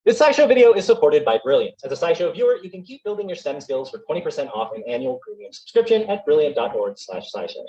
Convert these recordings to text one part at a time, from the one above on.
This SciShow video is supported by Brilliant. As a SciShow viewer, you can keep building your STEM skills for 20% off an annual premium subscription at brilliant.org/SciShow.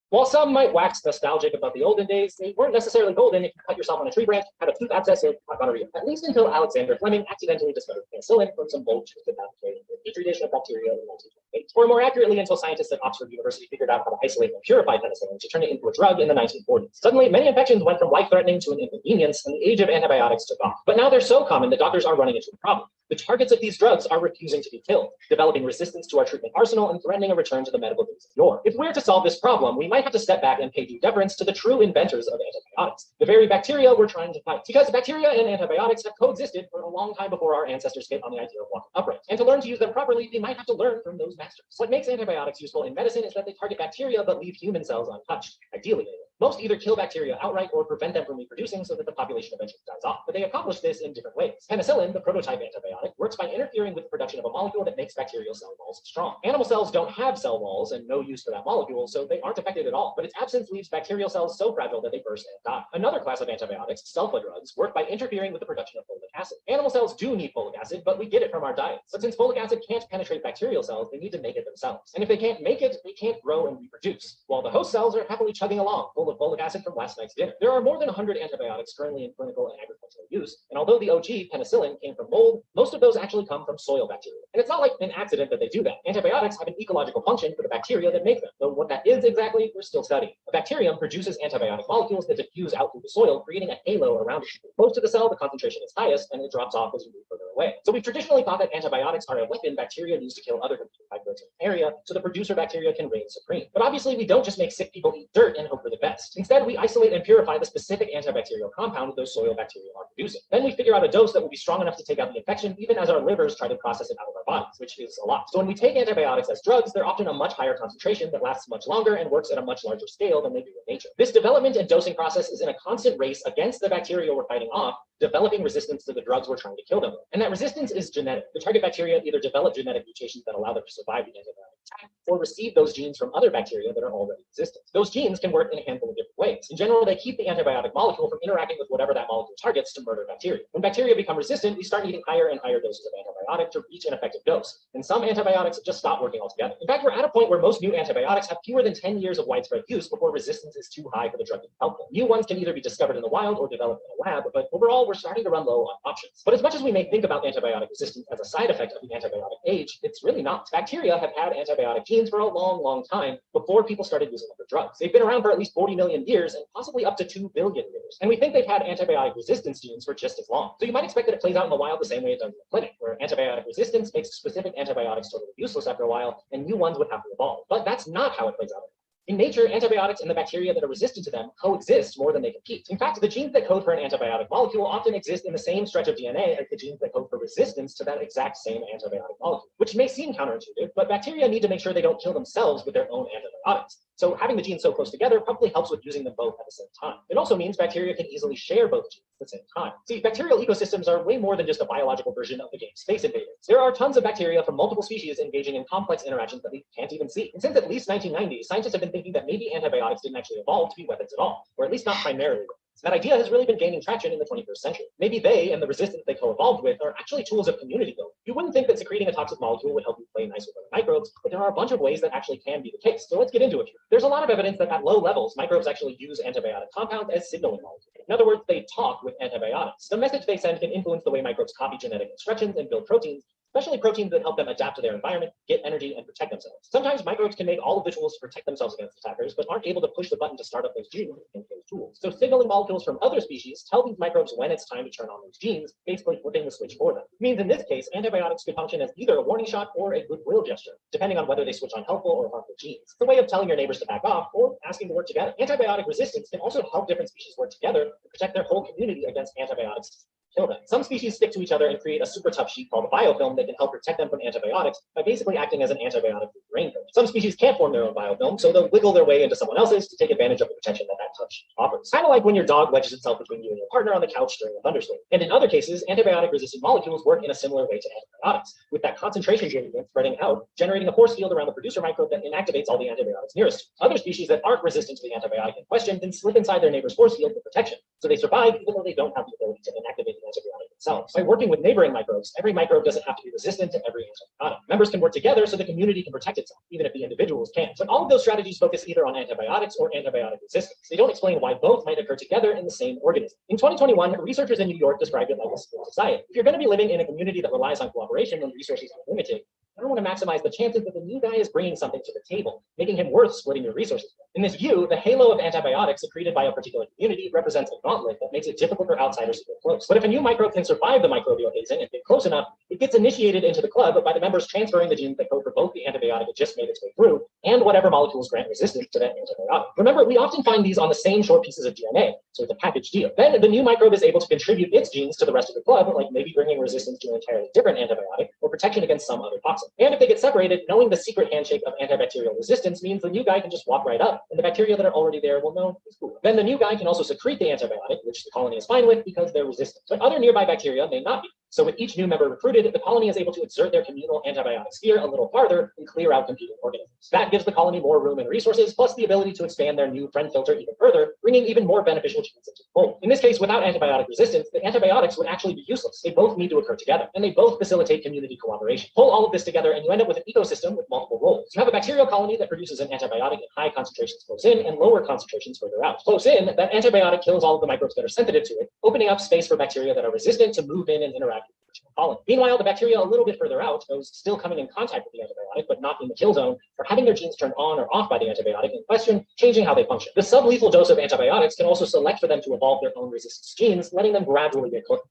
While some might wax nostalgic about the olden days, they weren't necessarily golden if you cut yourself on a tree branch, had a tooth abscess, or got gonorrhea. At least until Alexander Fleming accidentally discovered penicillin from some bullshit adaptation in a petri dish of bacteria in 1928. Or more accurately, until scientists at Oxford University figured out how to isolate and purify penicillin to turn it into a drug in the 1940s. Suddenly, many infections went from life-threatening to an inconvenience, and the age of antibiotics took off. But now they're so common that doctors are running into a problem. The targets of these drugs are refusing to be killed, developing resistance to our treatment arsenal and threatening a return to the medical days of yore. If we're to solve this problem, we might have to step back and pay due deference to the true inventors of antibiotics, the very bacteria we're trying to fight. Because bacteria and antibiotics have coexisted for a long time before our ancestors hit on the idea of walking upright. And to learn to use them properly, we might have to learn from those masters. What makes antibiotics useful in medicine is that they target bacteria but leave human cells untouched, ideally. Most either kill bacteria outright or prevent them from reproducing so that the population eventually dies off. But they accomplish this in different ways. Penicillin, the prototype antibiotic, works by interfering with the production of a molecule that makes bacterial cell walls strong. Animal cells don't have cell walls and no use for that molecule, so they aren't affected at all. But its absence leaves bacterial cells so fragile that they burst and die. Another class of antibiotics, sulfa drugs, work by interfering with the production of folic acid. Animal cells do need folic acid, but we get it from our diets. But since folic acid can't penetrate bacterial cells, they need to make it themselves. And if they can't make it, they can't grow and reproduce, while the host cells are happily chugging along, full of folic acid from last night's dinner. There are more than 100 antibiotics currently in clinical and agricultural use, and although the OG, penicillin, came from mold, most of those actually come from soil bacteria. And it's not like an accident that they do that. Antibiotics have an ecological function for the bacteria that make them, though what that is exactly, we're still studying. A bacterium produces antibiotic molecules that diffuse out through the soil, creating a halo around it. Close to the cell, the concentration is highest, and it drops off as you move further away. So we've traditionally thought that antibiotics are a weapon bacteria use to kill other microbes in the area, so the producer bacteria can reign supreme. But obviously, we don't just make sick people eat dirt and hope for the best. Instead, we isolate and purify the specific antibacterial compound those soil bacteria are producing. Then we figure out a dose that will be strong enough to take out the infection, even as our livers try to process it out of our bodies, which is a lot. So when we take antibiotics as drugs, they're often a much higher concentration that lasts much longer and works at a much larger scale than they do in nature. This development and dosing process is in a constant race against the bacteria we're fighting off, developing resistance to the drugs we're trying to kill them with. And that resistance is genetic. The target bacteria either develop genetic mutations that allow them to survive the antibiotic attack, or receive those genes from other bacteria that are already resistant. Those genes can work in a handful of different ways. In general, they keep the antibiotic molecule from interacting with whatever that molecule targets to murder bacteria. When bacteria become resistant, we start needing higher and higher doses of antibiotic to reach an effective dose. And some antibiotics just stop working altogether. In fact, we're at a point where most new antibiotics have fewer than 10 years of widespread use before resistance is too high for the drug to be helpful. New ones can either be discovered in the wild or developed in a lab, but overall, we're starting to run low on options. But as much as we may think about antibiotic resistance as a side effect of the antibiotic age, it's really not. Bacteria have had antibiotic genes for a long time before people started using them for drugs. They've been around for at least 40 million years and possibly up to 2 billion years. And we think they've had antibiotic resistance genes for just as long. So you might expect that it plays out in the wild the same way it does in the clinic, where antibiotic resistance makes specific antibiotics totally useless after a while, and new ones would have to evolve. But that's not how it plays out. In nature, antibiotics and the bacteria that are resistant to them coexist more than they compete. In fact, the genes that code for an antibiotic molecule often exist in the same stretch of DNA as the genes that code for resistance to that exact same antibiotic molecule, which may seem counterintuitive, but bacteria need to make sure they don't kill themselves with their own antibiotics. So having the genes so close together probably helps with using them both at the same time. It also means bacteria can easily share both genes at the same time. See, bacterial ecosystems are way more than just a biological version of the game Space Invaders. There are tons of bacteria from multiple species engaging in complex interactions that we can't even see. And since at least 1990, scientists have been thinking that maybe antibiotics didn't actually evolve to be weapons at all, or at least not primarily weapons. That idea has really been gaining traction in the 21st century. Maybe they and the resistance they co-evolved with are actually tools of community building. You wouldn't think that secreting a toxic molecule would help you play nice with other microbes, but there are a bunch of ways that actually can be the case. So let's get into it here. There's a lot of evidence that at low levels, microbes actually use antibiotic compounds as signaling molecules. In other words, they talk with antibiotics. The message they send can influence the way microbes copy genetic instructions and build proteins, especially proteins that help them adapt to their environment, get energy, and protect themselves. Sometimes microbes can make all of the tools to protect themselves against attackers, but aren't able to push the button to start up those genes and those tools. So signaling molecules from other species tell these microbes when it's time to turn on those genes, basically flipping the switch for them. It means in this case, antibiotics could function as either a warning shot or a goodwill gesture, depending on whether they switch on helpful or harmful genes. It's a way of telling your neighbors to back off or asking to work together. Antibiotic resistance can also help different species work together to protect their whole community against antibiotics kill them. Some species stick to each other and create a super tough sheet called a biofilm that can help protect them from antibiotics by basically acting as an antibiotic raincoat. Some species can't form their own biofilm, so they'll wiggle their way into someone else's to take advantage of the protection that that tough sheet offers. Kind of like when your dog wedges itself between you and your partner on the couch during a thunderstorm. And in other cases, antibiotic-resistant molecules work in a similar way to antibiotics, with that concentration gradient spreading out, generating a force field around the producer microbe that inactivates all the antibiotics nearest. Other species that aren't resistant to the antibiotic in question then slip inside their neighbor's force field for protection, so they survive even though they don't have the ability to inactivate the antibiotic themselves. By working with neighboring microbes, every microbe doesn't have to be resistant to every antibiotic. Members can work together so the community can protect itself, even if the individuals can't. But all of those strategies focus either on antibiotics or antibiotic resistance. They don't explain why both might occur together in the same organism. In 2021, researchers in New York described it like a split society. If you're going to be living in a community that relies on cooperation when resources are limited, I don't want to maximize the chances that the new guy is bringing something to the table, making him worth splitting your resources with. In this view, the halo of antibiotics secreted by a particular community represents a gauntlet that makes it difficult for outsiders to get close. But if a new microbe can survive the microbial hazing and get close enough, it gets initiated into the club by the members transferring the genes that code for both the antibiotic it just made its way through and whatever molecules grant resistance to that antibiotic. Remember, we often find these on the same short pieces of DNA, so it's a package deal. Then the new microbe is able to contribute its genes to the rest of the club, like maybe bringing resistance to an entirely different antibiotic or protection against some other toxin. And if they get separated, knowing the secret handshake of antibacterial resistance means the new guy can just walk right up, and the bacteria that are already there will know it's cool. Then the new guy can also secrete the antibiotic, which the colony is fine with because they're resistant. But other nearby bacteria may not be. So with each new member recruited, the colony is able to exert their communal antibiotic sphere a little farther and clear out competing organisms. That gives the colony more room and resources, plus the ability to expand their new friend filter even further, bringing even more beneficial genes into the fold. In this case, without antibiotic resistance, the antibiotics would actually be useless. They both need to occur together, and they both facilitate community cooperation. Pull all of this together, and you end up with an ecosystem with multiple roles. You have a bacterial colony that produces an antibiotic in high concentrations close in and lower concentrations further out. Close in, that antibiotic kills all of the microbes that are sensitive to it, opening up space for bacteria that are resistant to move in and interact with the original colony. Meanwhile, the bacteria a little bit further out, those still coming in contact with the antibiotic but not in the kill zone, are having their genes turned on or off by the antibiotic in question, changing how they function. The sublethal dose of antibiotics can also select for them to evolve their own resistance genes, letting them gradually get closer.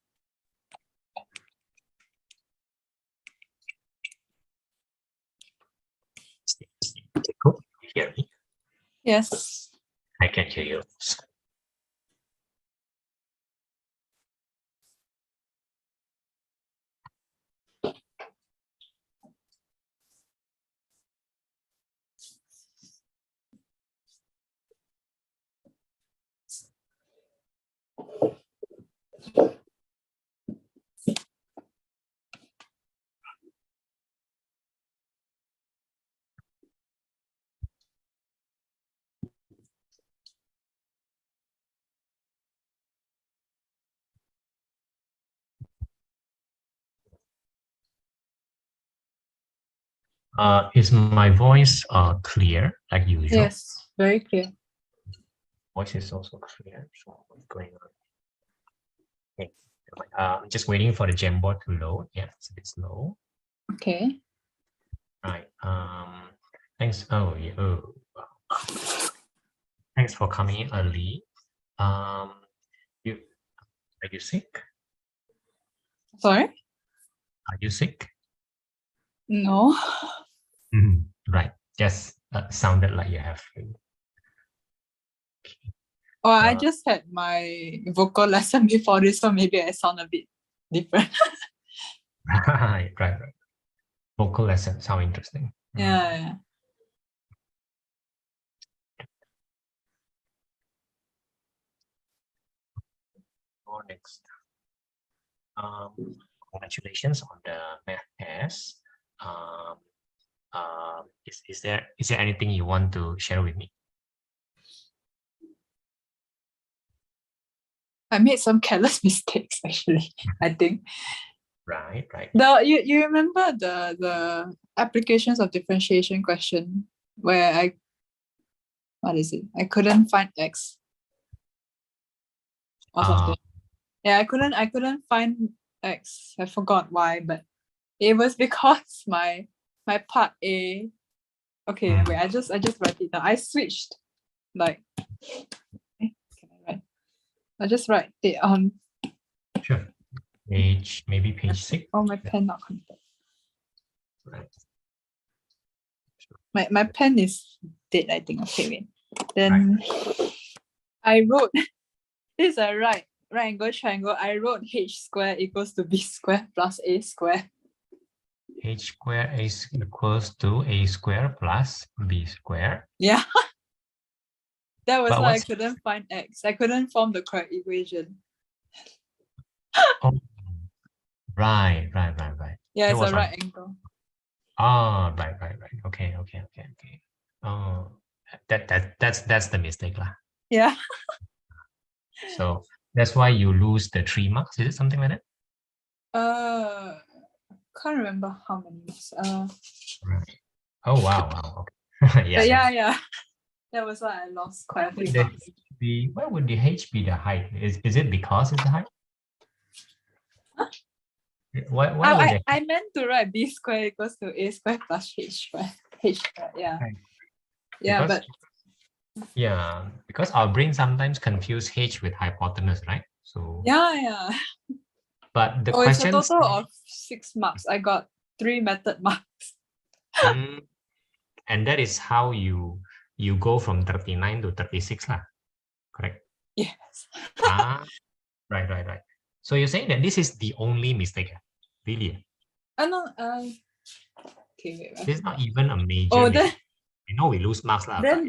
Cool. You hear me? Yes. I can hear you. Is my voice clear like usual? Yes, very clear. Voice is also clear. So what's going on? Okay. I'm just waiting for the Jamboard to load. Yeah, it's a bit slow. Okay. Right. Thanks. Oh yeah. Oh. Thanks for coming in early. Are you sick? Sorry? Are you sick? No. Right. Just sounded like you have flu. Oh, I just had my vocal lesson before this, so maybe I sound a bit different. Right. Vocal lesson. How interesting. Yeah. Next. Congratulations on the math test. Is there anything you want to share with me? I made some careless mistakes actually, I think. Right. You remember the applications of differentiation question where I couldn't find X or something. Yeah, I couldn't find X. I forgot why, but it was because my part A. Okay, wait, I just write it down. I switched like can I write? I just write it on. Sure. Maybe page 6. Oh, my pen not connected. Right. My pen is dead, I think. Okay, wait. Then I wrote this. I write right angle triangle, I wrote h square equals to b square plus a square. H square is equals to a square plus b square. Yeah. That was But why I what's couldn't find x. I couldn't form the correct equation. oh, right. Yeah, It it's was a on. right angle. Right. Okay. Oh, that's the mistake lah. Yeah. So that's why you lose the 3 marks. Is it something like that? Can't remember how many. Right. Oh wow. Okay. But yeah. That was why I lost quite a few marks. Why would the h be the height? Is it because it's the height? Huh? Why would the I meant to write b square equals to a square plus h square. H square, yeah. Right. Yeah, Because- but Yeah, because our brain sometimes confuse h with hypotenuse, right? So yeah. but the Oh, it's a question total of 6 marks. I got 3 method marks. and that is how you go from 39 to 36 lah. Correct? Yes. Right. So you're saying that this is the only mistake, really? No, okay, wait. This is not even a major Oh, then mistake. We know we lose marks lah. then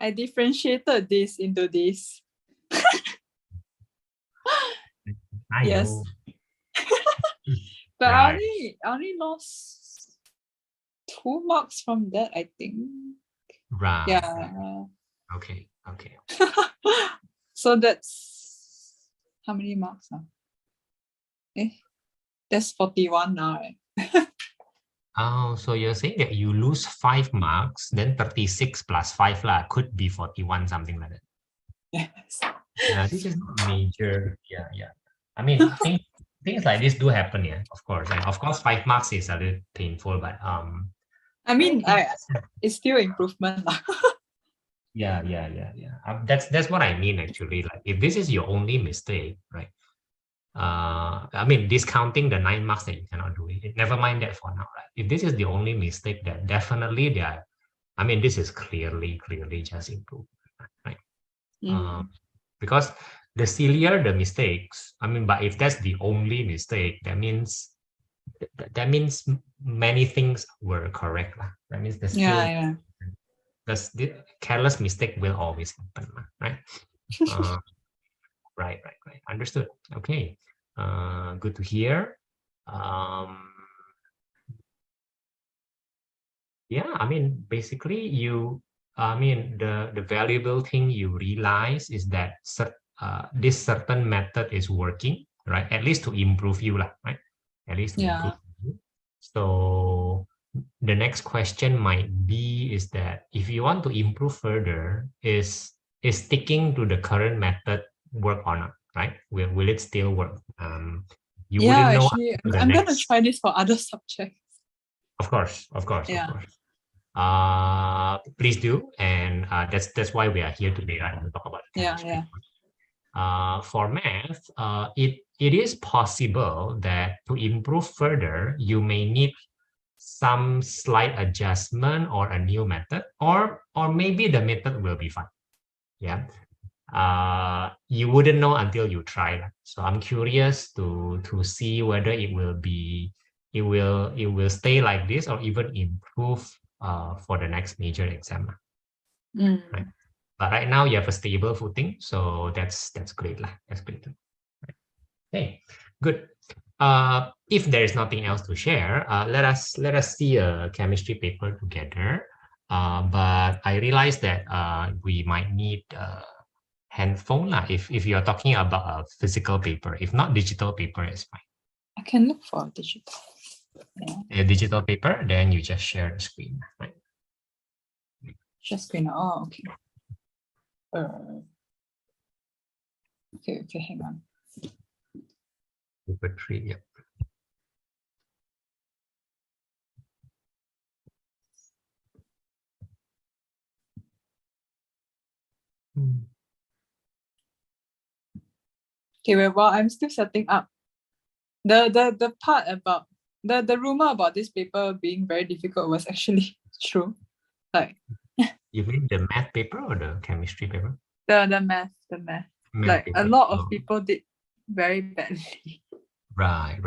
I differentiated this into this. Yes. But Right. I only lost 2 marks from that, I think. Right. Yeah. Okay. So that's how many marks now? That's 41 now, right? Oh, so you're saying that you lose 5 marks, then 36 plus 5 lah, could be 41, something like that. Yes. Yeah, this is not major. Yeah. I mean, things like this do happen, yeah, of course. And of course, 5 marks is a little painful, but I mean, it's still improvement. yeah. That's what I mean actually. Like if this is your only mistake, right? I mean, discounting the 9 marks that you cannot do it. Never mind that for now, right? If this is the only mistake, that definitely this is clearly just improvement, right? Because the sillier the mistakes, but if that's the only mistake, that means many things were correct. That means the skill, the careless mistake will always happen, right? Right. Understood. Okay. Good to hear. Yeah, basically the valuable thing you realize is that this certain method is working, right? At least to improve you, right? At least to improve you. So the next question might be is that if you want to improve further, is sticking to the current method work or not, right? Will it still work? You wouldn't know. Actually, I'm gonna try this for other subjects. Of course. Yeah. Please do, and that's why we are here today, right? To talk about chemistry. For math, it is possible that to improve further, you may need some slight adjustment or a new method, or maybe the method will be fine. Yeah. You wouldn't know until you try. So I'm curious to see whether it will stay like this or even improve for the next major exam. Right? But right now you have a stable footing, so that's great. That's great. Okay, good. If there is nothing else to share, let us see a chemistry paper together. But I realize that we might need handphone if you are talking about a physical paper. If not, digital paper is fine. I can look for digital. A digital paper, then you just share the screen, right? Share screen. Oh, okay. Okay, hang on. Paper 3, yeah. Okay, well, I'm still setting up. The part about the rumor about this paper being very difficult was actually true. Like You mean the math paper or the chemistry paper? The math. Math Like a paper. lot of Oh, people did very badly. right.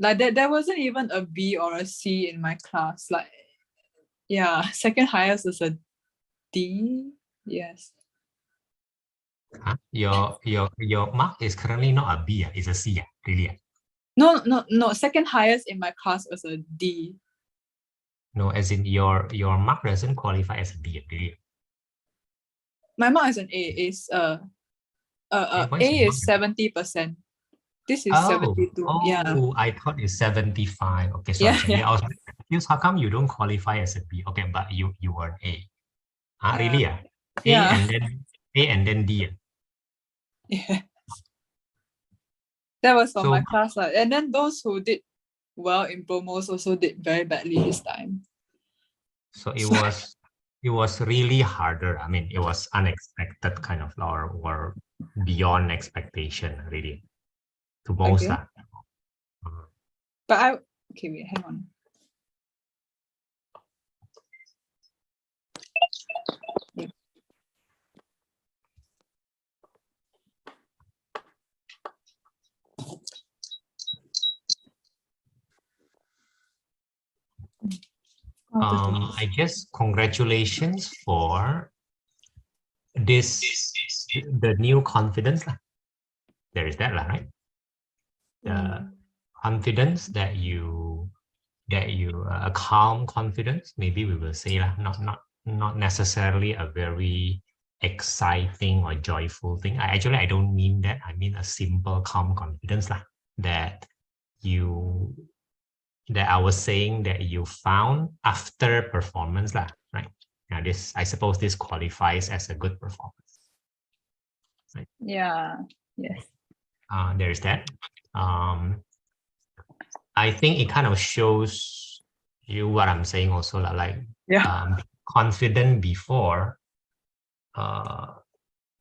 Like there wasn't even a B or a C in my class. Like, yeah, second highest is a D. Yes. Huh? Your mark is currently not a B, it's a C, really? No. Second highest in my class was a D. No, as in your mark doesn't qualify as a D, really? My mark is an A. Is What's A your is mark? 70%. This is Oh, 72. Yeah. I thought it's 75. Okay, Yeah, sorry. yeah. I was confused. How come you don't qualify as a B? Okay, but you were an A. Really? A Yeah. and then D. Yeah. That was for So my class. And then those who did well in promos also did very badly this time. So it was really harder. I mean, it was unexpected kind of or beyond expectation, really, to most. Okay. But okay, wait, hang on. I guess congratulations for this, the new confidence. There is that, right? The confidence that you a calm confidence, maybe we will say not necessarily a very exciting or joyful thing. I don't mean that. I mean a simple calm confidence that I was saying that you found after performance right? Now I suppose this qualifies as a good performance, right? Yeah. Yes. There is that. I think it kind of shows you what I'm saying also, confident before.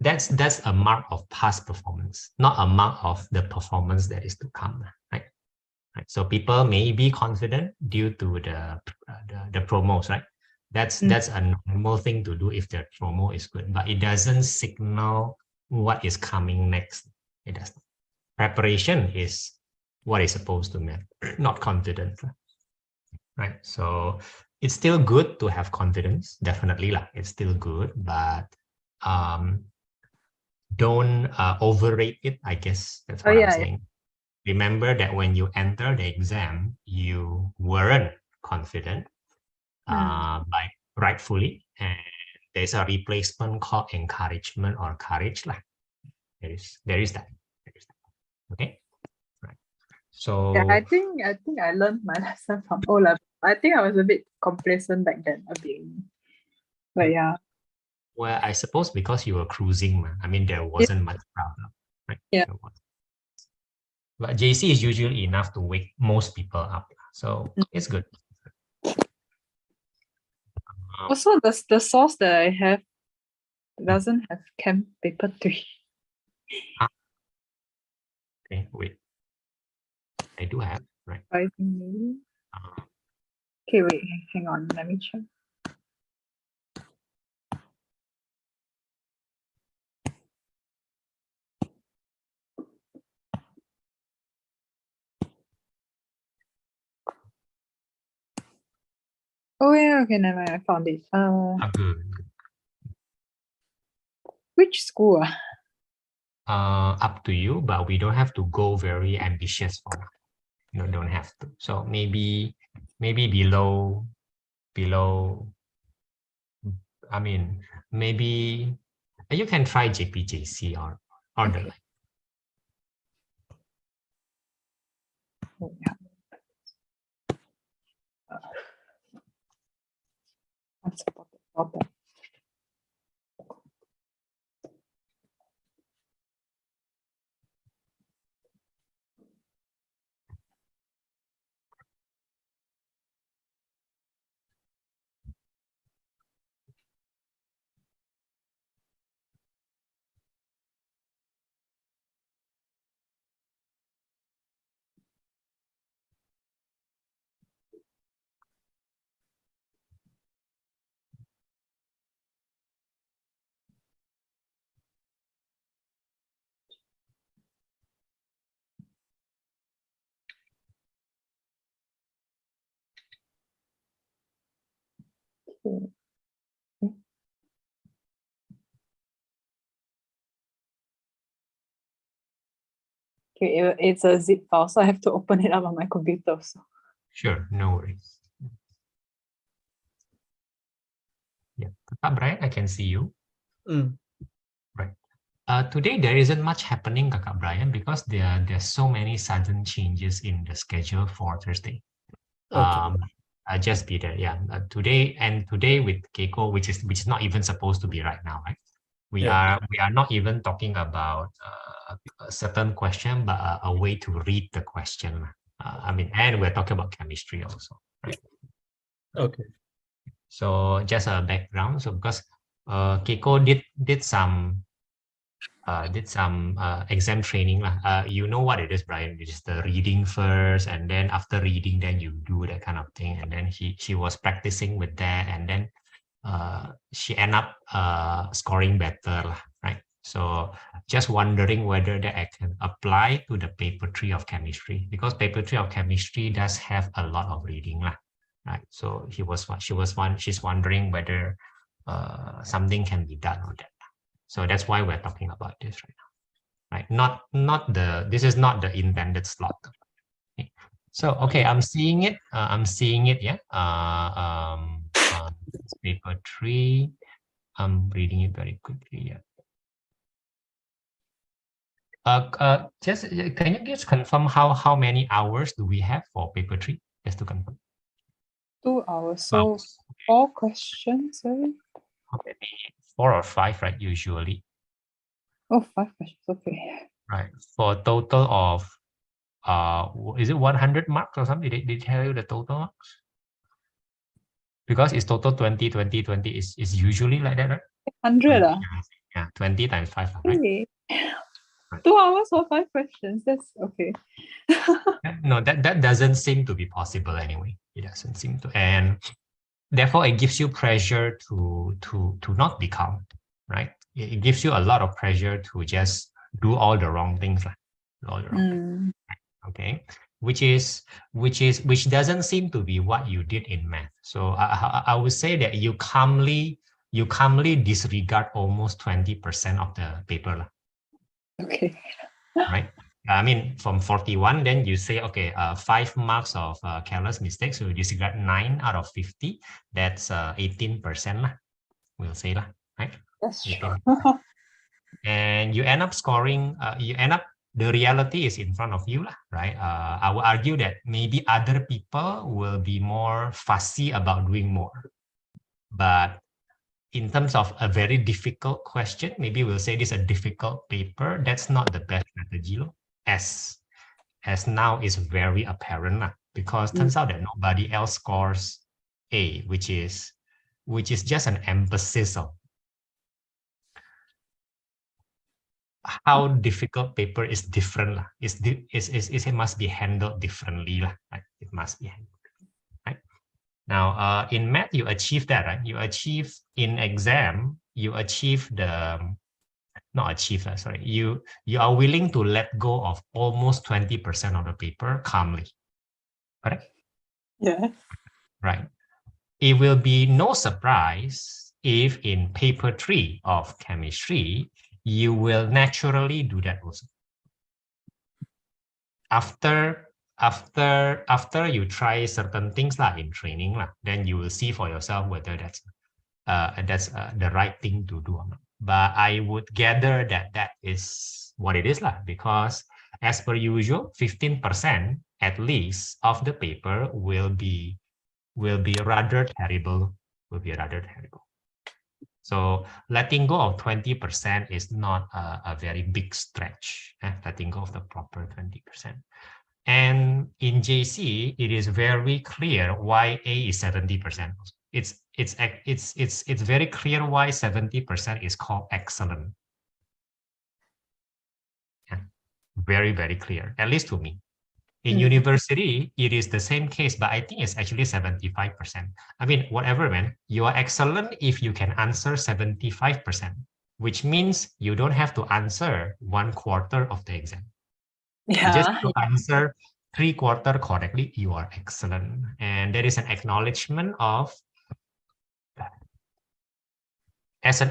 That's a mark of past performance, not a mark of the performance that is to come, right? So people may be confident due to the promos, right? That's a normal thing to do if the promo is good, but it doesn't signal what is coming next. It does. Preparation is what is supposed to matter, not confidence, right? So it's still good to have confidence, definitely, it's still good, but don't overrate it. I guess that's what I'm saying. Remember that when you enter the exam, you weren't confident, by rightfully, and there's a replacement called encouragement or courage. There is that. Okay, right. So yeah, I think I learned my lesson from O level. I think I was a bit complacent back then, a bit. But yeah. well, I suppose because you were cruising, I mean, there wasn't much problem, right? Yeah. But JC is usually enough to wake most people up, so it's good. Also, the source that I have doesn't have Chem paper 3. Okay, wait. I do have, right? Okay, wait, hang on, let me check. Oh yeah, okay, never mind, I found it. Good. Which school? Up to you, but we don't have to go very ambitious for now. You don't have to. So maybe below. I mean, maybe you can try JPJC or the like. Oh, yeah. Okay, it's a zip file, so I have to open it up on my computer. So. Sure, no worries. Yeah, Kak Brian, I can see you. Right. Today there isn't much happening, Kak Brian, because there's so many sudden changes in the schedule for Thursday. Okay. Just be there, yeah. Today with Keiko, which is not even supposed to be right now, right? We are not even talking about a certain question, but a way to read the question. And we're talking about chemistry also, right? Okay. So just a background. So because Keiko did some exam training lah. You know what it is, Brian? It is the reading first, and then after reading, then you do that kind of thing. And then she was practicing with that, and then she ended up scoring better lah, right? So just wondering whether that I can apply to the paper 3 of chemistry, because paper 3 of chemistry does have a lot of reading lah, right? So she's wondering whether something can be done on that. So that's why we're talking about this right now, right? This is not the intended slot. Okay. So, okay, I'm seeing it. Yeah. It's paper 3. I'm reading it very quickly. Yeah. Can you just confirm how many hours do we have for paper 3? Just to confirm. 2 hours. So 4 questions, sorry. Okay, 4 or 5, right? Usually. Oh, 5 questions. Okay. Right. For a total of is it 100 marks or something? Did they tell you the total marks? Because it's total 20, 20, 20 is usually like that, right? 100. Yeah, 20 times 5, right? Really? Right. 2 hours for 5 questions. That's okay. No, that doesn't seem to be possible anyway. It doesn't seem to, and therefore it gives you pressure to not be calm, right? It gives you a lot of pressure to just do all the wrong things, like all the wrong things, right? Okay, which doesn't seem to be what you did in math. So I would say that you calmly disregard almost 20% of the paper. Okay. Right. I mean, from 41, then you say, okay, 5 marks of careless mistakes. So you disregard 9 out of 50. That's 18% lah. We'll say lah, right? That's true. And you end up scoring. The reality is in front of you lah, right? I would argue that maybe other people will be more fussy about doing more, but in terms of a very difficult question, maybe we'll say this is a difficult paper. That's not the best strategy, as now is very apparent, because turns out that nobody else scores A, which is just an emphasis of how difficult paper is different. It must be handled differently. Right? It must be handled. Now, in math, you achieve that, right? You achieve in exam, you achieve you are willing to let go of almost 20% of the paper calmly, correct? Yeah. Right. It will be no surprise if in paper 3 of chemistry, you will naturally do that also. After you try certain things in training, then you will see for yourself whether that's the right thing to do or not. But I would gather that is what it is, because as per usual, 15% at least of the paper will be rather terrible. So letting go of 20% is not a very big stretch. Letting go of the proper 20%. And in JC, it is very clear why A is 70%. It's very clear why 70% is called excellent. Yeah. Very, very clear, at least to me. In university, it is the same case, but I think it's actually 75%. I mean, whatever, man, you are excellent if you can answer 75%, which means you don't have to answer 1/4 of the exam. Yeah. You just to answer 3/4 correctly, you are excellent. And there is an acknowledgement of, as a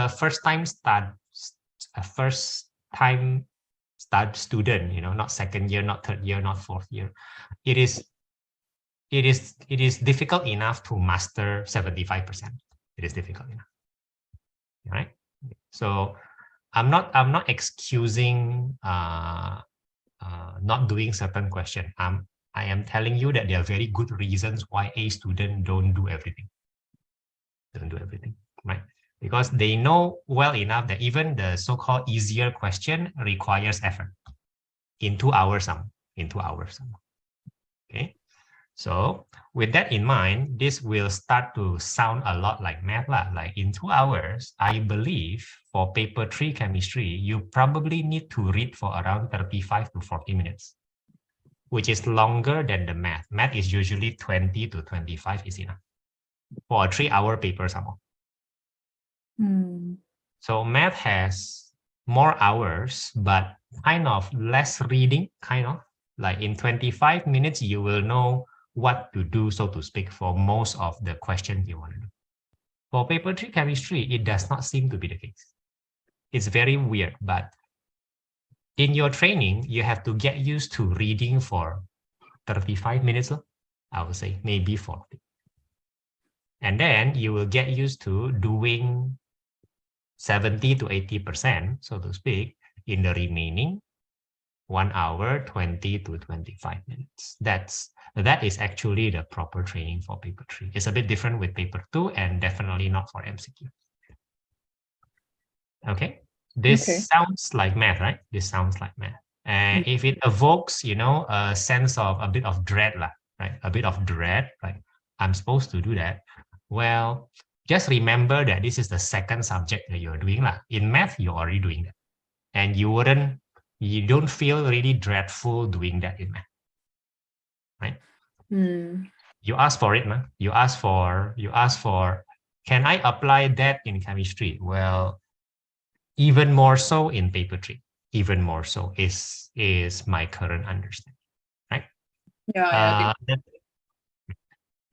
first time student, not second year, not third year, not fourth year, it is difficult enough to master 75%. It is difficult enough, right? So I'm not excusing not doing certain question. I am telling you that there are very good reasons why a student don't do everything, right? Because they know well enough that even the so-called easier question requires effort in 2 hours. Okay. So with that in mind, this will start to sound a lot like math. Like in 2 hours, I believe for paper 3 chemistry, you probably need to read for around 35 to 40 minutes, which is longer than the math. Math is usually 20 to 25 is enough for a 3-hour paper somehow. So math has more hours, but kind of less reading, like in 25 minutes, you will know what to do, so to speak, for most of the questions you want to do. For paper 3 chemistry, it does not seem to be the case. It's very weird, but in your training, you have to get used to reading for 35 minutes, I would say, maybe 40. And then you will get used to doing 70 to 80%, so to speak, in the remaining 1 hour, 20 to 25 minutes. That is actually the proper training for paper 3. It's a bit different with paper 2 and definitely not for MCQ. Okay, this sounds like math, right? This sounds like math. And if it evokes, a sense of a bit of dread, right? A bit of dread, like I'm supposed to do that. Well, just remember that this is the second subject that you're doing. In math, you're already doing that. And you don't feel really dreadful doing that in math, right? You ask for it, man. You ask for, can I apply that in chemistry? Well, even more so in paper 3. Even more so is my current understanding, right? Yeah.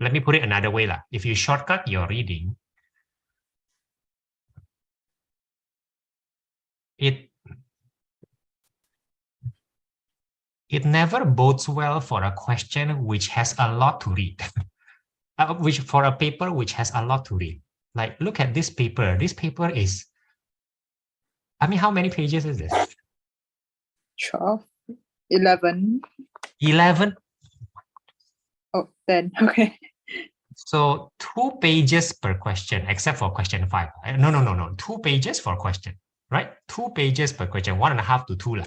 Let me put it another way. If you shortcut your reading, it never bodes well for a question which has a lot to read. For a paper which has a lot to read. Like, look at this paper. This paper is, how many pages is this? 12, 11. 11? Oh, 10. Okay. So 2 pages per question, except for question 5. No. 2 pages for question, right? 2 pages per question, 1.5 to 2.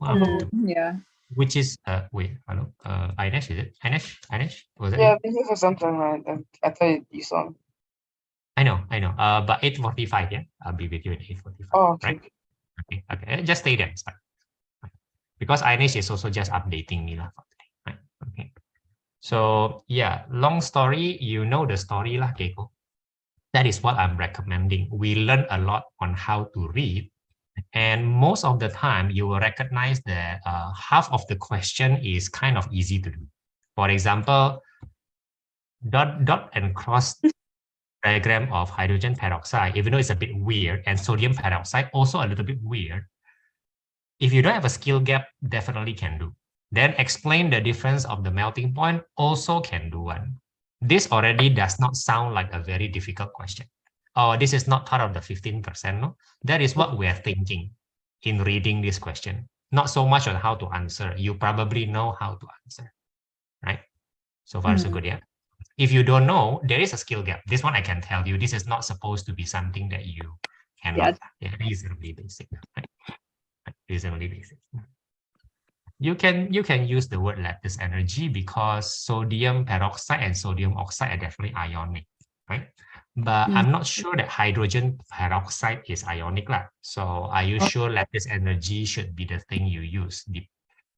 1.5 to 2. Yeah. Which is, wait, hello, Ainesh, is it? Ainesh? Was that Yeah, this is something like that. I thought you saw. I know. But 8:45, yeah? I'll be with you at 8:45. Oh, okay. Right? Okay. Just stay there. It's fine. Because Ainesh is also just updating me for today. Right? Okay. So yeah, long story, you know the story lah, Keiko. That is what I'm recommending. We learn a lot on how to read. And most of the time, you will recognize that half of the question is kind of easy to do. For example, dot and cross diagram of hydrogen peroxide, even though it's a bit weird, and sodium peroxide also a little bit weird. If you don't have a skill gap, definitely can do. Then explain the difference of the melting point, also can do one. This already does not sound like a very difficult question. Oh, this is not part of the 15%, no? That is what we're thinking in reading this question. Not so much on how to answer. You probably know how to answer, right? So far, so good, yeah? If you don't know, there is a skill gap. This one I can tell you, this is not supposed to be something that you cannot. Yeah, reasonably basic, right? Reasonably basic. You can use the word lattice energy because sodium peroxide and sodium oxide are definitely ionic, right? But I'm not sure that hydrogen peroxide is ionic. So are you sure lattice energy should be the thing you use?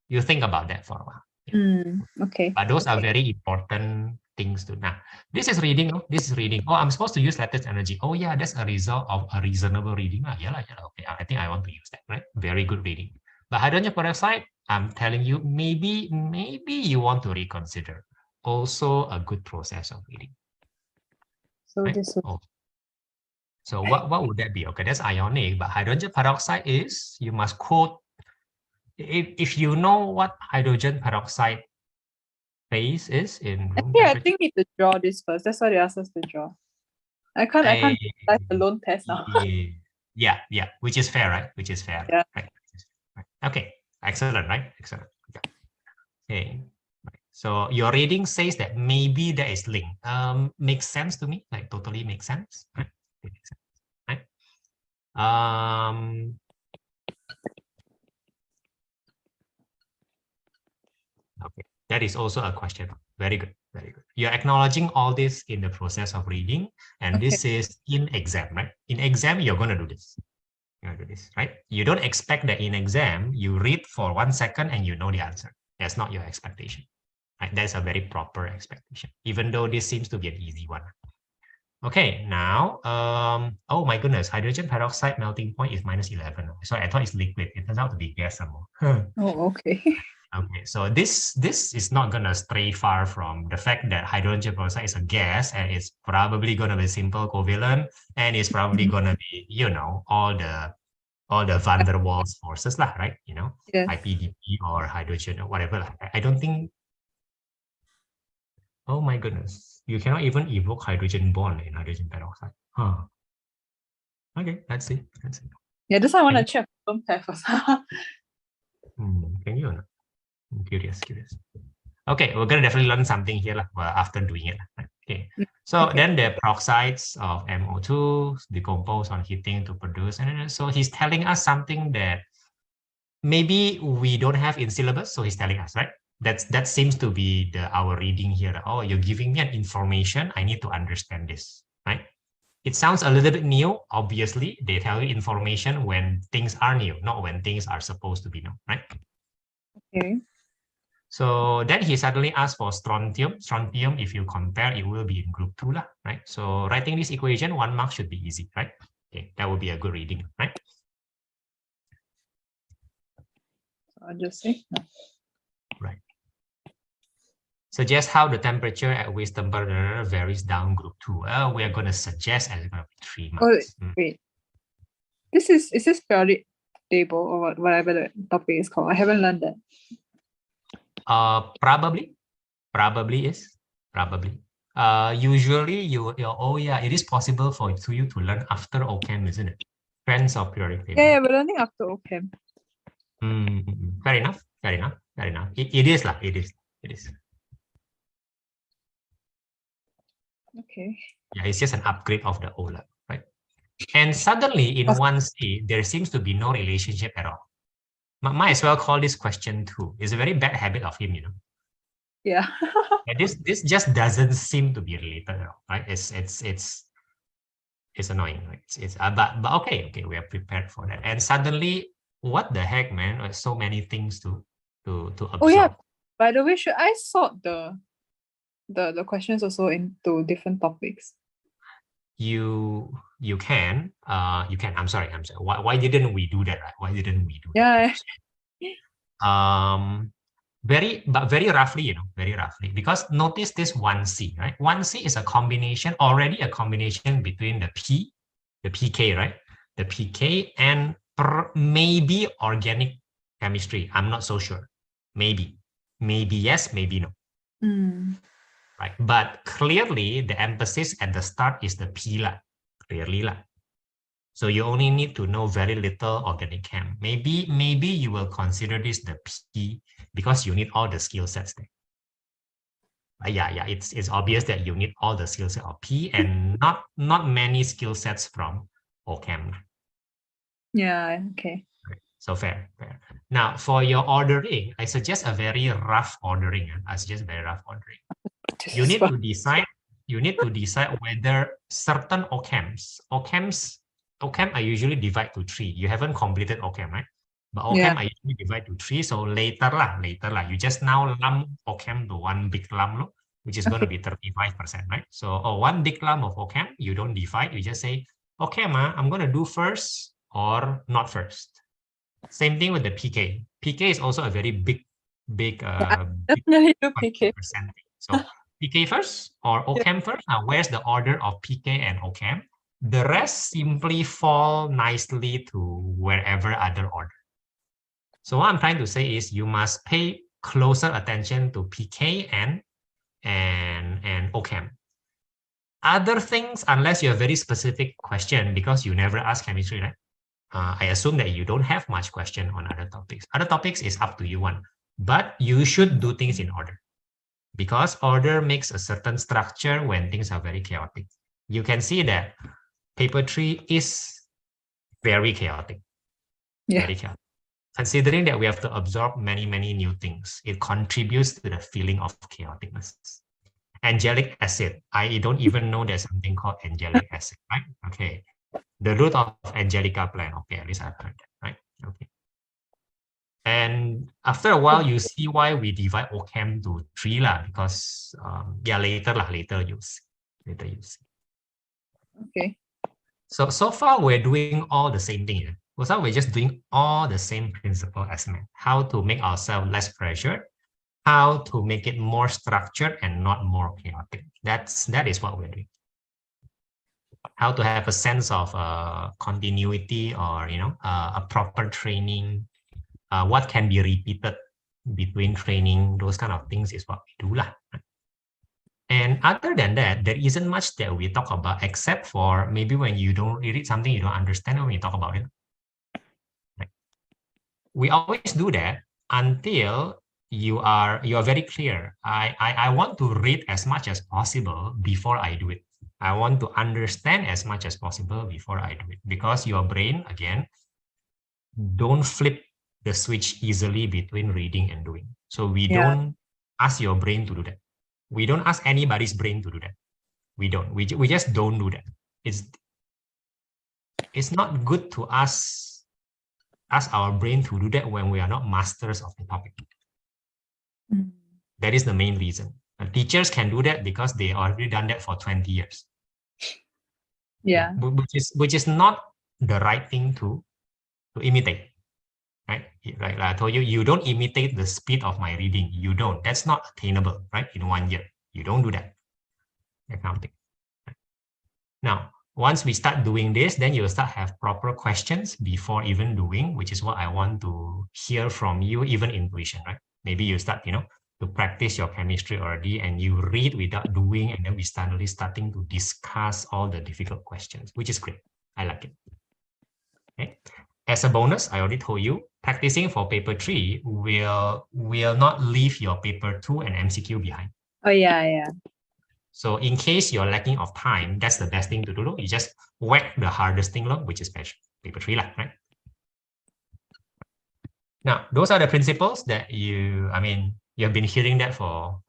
You think about that for a while. Yeah. Okay. But those are very important things to know. This is reading. This is reading. Oh, I'm supposed to use lattice energy. Oh yeah, that's a result of a reasonable reading. Yeah, okay. I think I want to use that, right? Very good reading. But hydrogen peroxide, I'm telling you, maybe you want to reconsider. Also a good process of reading. So right? this So what would that be? Okay, that's ionic, but hydrogen peroxide is, you must quote if you know what hydrogen peroxide phase is in room Yeah, I temperature, think we need to draw this first. That's why they asked us to draw. I can't type the loan test now. yeah, which is fair, right? Which is fair. Yeah. Right. Okay, excellent, right? Excellent. Okay. Right. So your reading says that maybe there is link. Makes sense to me, like totally makes sense. Right? It makes sense, right? Okay, that is also a question. Very good, very good. You're acknowledging all this in the process of reading, and Okay. this is in exam, right? In exam, you're going to do this. You're going to do this, right? You don't expect that in exam, you read for 1 second and you know the answer. That's not your expectation, right? That's a very proper expectation, even though this seems to be an easy one. Okay, now, oh my goodness, hydrogen peroxide melting point is -11. So I thought it's liquid. It turns out to be gas some more. Oh, okay. Okay, so this is not gonna stray far from the fact that hydrogen peroxide is a gas and it's probably gonna be simple covalent and it's probably gonna be, you know, all the van der Waals forces lah, right? You know, Yes. IPDP or hydrogen or whatever lah. I don't think. Oh my goodness, you cannot even evoke hydrogen bond in hydrogen peroxide. Huh. Okay, let's see. Let's see. Yeah, this one I want to check loan test first. Can you or not? I'm curious. Okay, we're gonna definitely learn something here after doing it. Okay, so then the peroxides of MO2 decompose on heating to produce, and so he's telling us something that maybe we don't have in syllabus. So he's telling us, right? That seems to be our reading here. Oh, you're giving me an information. I need to understand this, right? It sounds a little bit new. Obviously, they tell you information when things are new, not when things are supposed to be new, right? Okay. So then he suddenly asked for strontium. Strontium, if you compare, it will be in group 2, right? So writing this equation, 1 mark should be easy, right? Okay, that would be a good reading, right? So I'll just say no. Right. Suggest how the temperature at waste temperature varies down group 2. We are going to suggest as it's going to be 3 marks. Oh, wait. Is this periodic table or whatever the topic is called? I haven't learned that. Probably is. Usually oh yeah, it is possible for you to learn after OChem, isn't it? Trends of periodic table. Yeah, we're learning after OChem. Fair enough. It is. Okay. Yeah, it's just an upgrade of the OLED, right? And suddenly in 1C, there seems to be no relationship at all. Might as well call this question 2. It's a very bad habit of him, you know. Yeah. This just doesn't seem to be related at all, right? It's annoying, right? But okay, we are prepared for that. And suddenly, what the heck, man? There's so many things to absorb. Oh yeah. By the way, should I sort the questions also into different topics? You can. I'm sorry. Why didn't we do that, right? Why didn't we do that? Very roughly, you know, because notice this 1C, right? 1C is already a combination between the pK, right? The pK and maybe organic chemistry. I'm not so sure. Maybe yes, maybe no. Right, but clearly the emphasis at the start is the P lah, clearly lah. So you only need to know very little organic chem. Maybe you will consider this the P because you need all the skill sets there. Yeah, it's obvious that you need all the skill sets of P and not many skill sets from OChem. Yeah, okay. So fair. Now for your ordering, I suggest a very rough ordering. You need to decide whether certain OChem I usually divide to 3. You haven't completed OChem, right? But OChem I usually divide to 3. So later lah. You just now lump OChem to one big lump, which is going to be 35%, right? So one big lump of OChem, you don't divide. You just say, OChem, I'm going to do first or not first. Same thing with the PK. PK is also a very big definitely do PK. Percentage. So PK first or OChem first? Now, where's the order of PK and OChem? The rest simply fall nicely to wherever other order. So what I'm trying to say is you must pay closer attention to PK and OChem. Other things, unless you have very specific question, because you never ask chemistry, right? I assume that you don't have much question on other topics. Other topics is up to you one, but you should do things in order, because order makes a certain structure when things are very chaotic. You can see that paper 3 is very chaotic. Yeah. Very chaotic. Considering that we have to absorb many, many new things, it contributes to the feeling of chaoticness. Angelic acid. I don't even know there's something called angelic acid, right? Okay. The root of Angelica plant. Okay, at least I've heard that, right? Okay. And after a while, you see why we divide OChem to 3 lah, because yeah, later you see. Okay. So far we're doing all the same thing. So we're just doing all the same principle as math. How to make ourselves less pressured, how to make it more structured and not more chaotic. That is what we're doing. How to have a sense of continuity, or a proper training. What can be repeated between training, those kind of things is what we do lah. And other than that, there isn't much that we talk about, except for maybe when you read something you don't understand when you talk about it. Right? We always do that until you are very clear. I want to read as much as possible before I do it. I want to understand as much as possible before I do it, because your brain, again, don't flip the switch easily between reading and doing. So we don't ask your brain to do that. We don't ask anybody's brain to do that. We don't. We just don't do that. It's not good to ask our brain to do that when we are not masters of the topic. That is the main reason. Teachers can do that because they already done that for 20 years. Yeah. Which is not the right thing to imitate. Right? Like I told you, you don't imitate the speed of my reading. You don't. That's not attainable, right? In 1 year. You don't do that. Accounting. Now, once we start doing this, then you'll start have proper questions before even doing, which is what I want to hear from you, even in tuition, right? Maybe you start, to practice your chemistry already, and you read without doing, and then we starting to discuss all the difficult questions, which is great. I like it. Okay. As a bonus, I already told you, practicing for paper 3 will not leave your paper 2 and MCQ behind. Oh yeah. So in case you're lacking of time, that's the best thing to do. You just whack the hardest thing, which is paper 3, right? Now, those are the principles that you have been hearing that for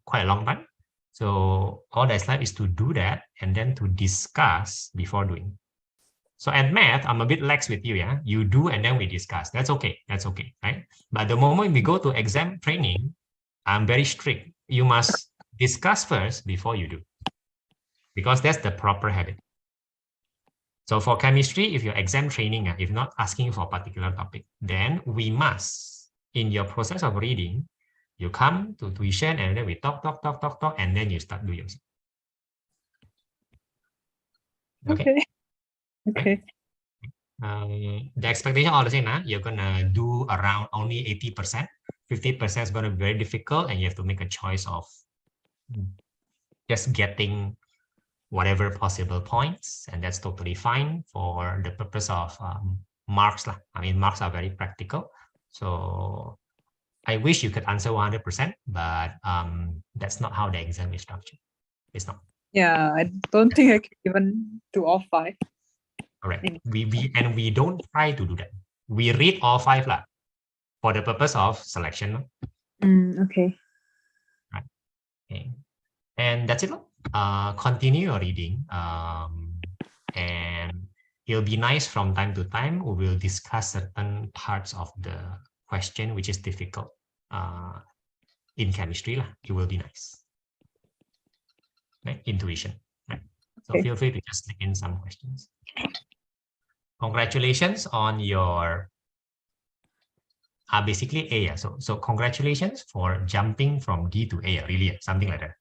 quite a long time. So all that's left is to do that and then to discuss before doing. So at math, I'm a bit lax with you, yeah? You do and then we discuss. That's okay, right? But the moment we go to exam training, I'm very strict. You must discuss first before you do, because that's the proper habit. So for chemistry, if you're exam training, if you're not asking for a particular topic, then we must, in your process of reading, you come to tuition and then we talk, and then you start doing yourself. Okay. The expectation all the same, you're gonna do around only 80%. 50% is gonna be very difficult, and you have to make a choice of just getting whatever possible points, and that's totally fine for the purpose of marks. Marks are very practical. So I wish you could answer 100%, but that's not how the exam is structured. It's not. Yeah, I don't think I can even do all 5. Correct. We don't try to do that. We read all 5 for the purpose of selection. Okay. Right. Okay. And that's it. Continue your reading. And it'll be nice from time to time. We will discuss certain parts of the question which is difficult in chemistry. It will be nice. Right? Intuition. Right? So feel free to just stick in some questions. Congratulations on your basically A. So congratulations for jumping from D to A, really, something like that.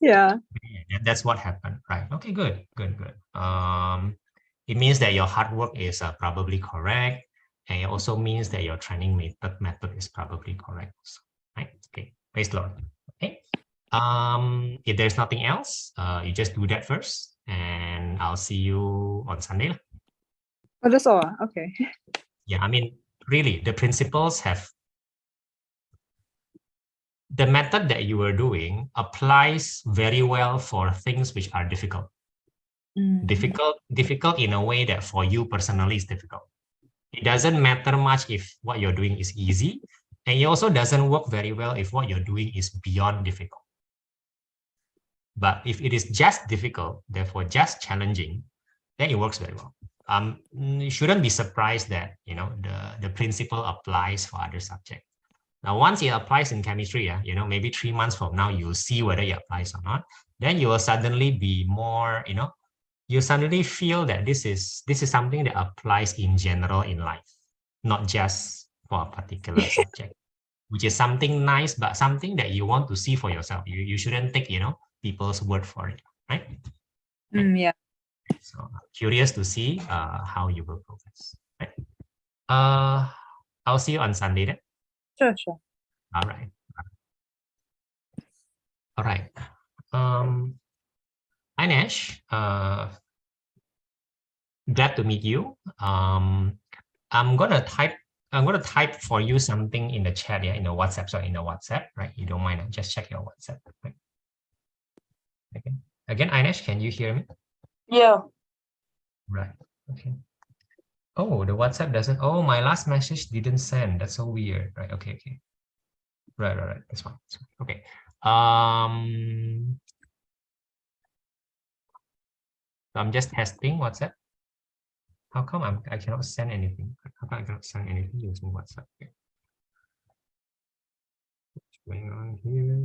Yeah. That's what happened, right? Okay, good. It means that your hard work is probably correct, And it also means that your training method is probably correct. Right? Okay. Praise the Lord. Okay. If there's nothing else, you just do that first, and I'll see you on Sunday. Oh, that's all. Okay. Yeah, I mean, really, the principles have the method that you were doing applies very well for things which are difficult. Difficult in a way that for you personally is difficult. It doesn't matter much if what you're doing is easy, and it also doesn't work very well if what you're doing is beyond difficult. But if it is just difficult, therefore just challenging, then it works very well. You shouldn't be surprised that the principle applies for other subjects. Now, once it applies in chemistry, maybe 3 months from now, you'll see whether it applies or not. Then you will suddenly be more, you suddenly feel that this is something that applies in general in life, not just for a particular subject, which is something nice, but something that you want to see for yourself. You shouldn't take, people's word for it, right? Yeah. So curious to see how you will progress. Right? I'll see you on Sunday then. Sure. All right. All right. Ainesh, glad to meet you. I'm gonna type for you something in the chat, in the WhatsApp. So in the WhatsApp, right? You don't mind? Just check your WhatsApp. Right? Okay. Again, Ainesh, can you hear me? Yeah. Right. Okay. Oh, the WhatsApp doesn't. Oh, my last message didn't send. That's so weird. Right. Okay. Right. That's fine. Okay. I'm just testing WhatsApp. How come I cannot send anything? How come I cannot send anything using WhatsApp? Okay. What's going on here?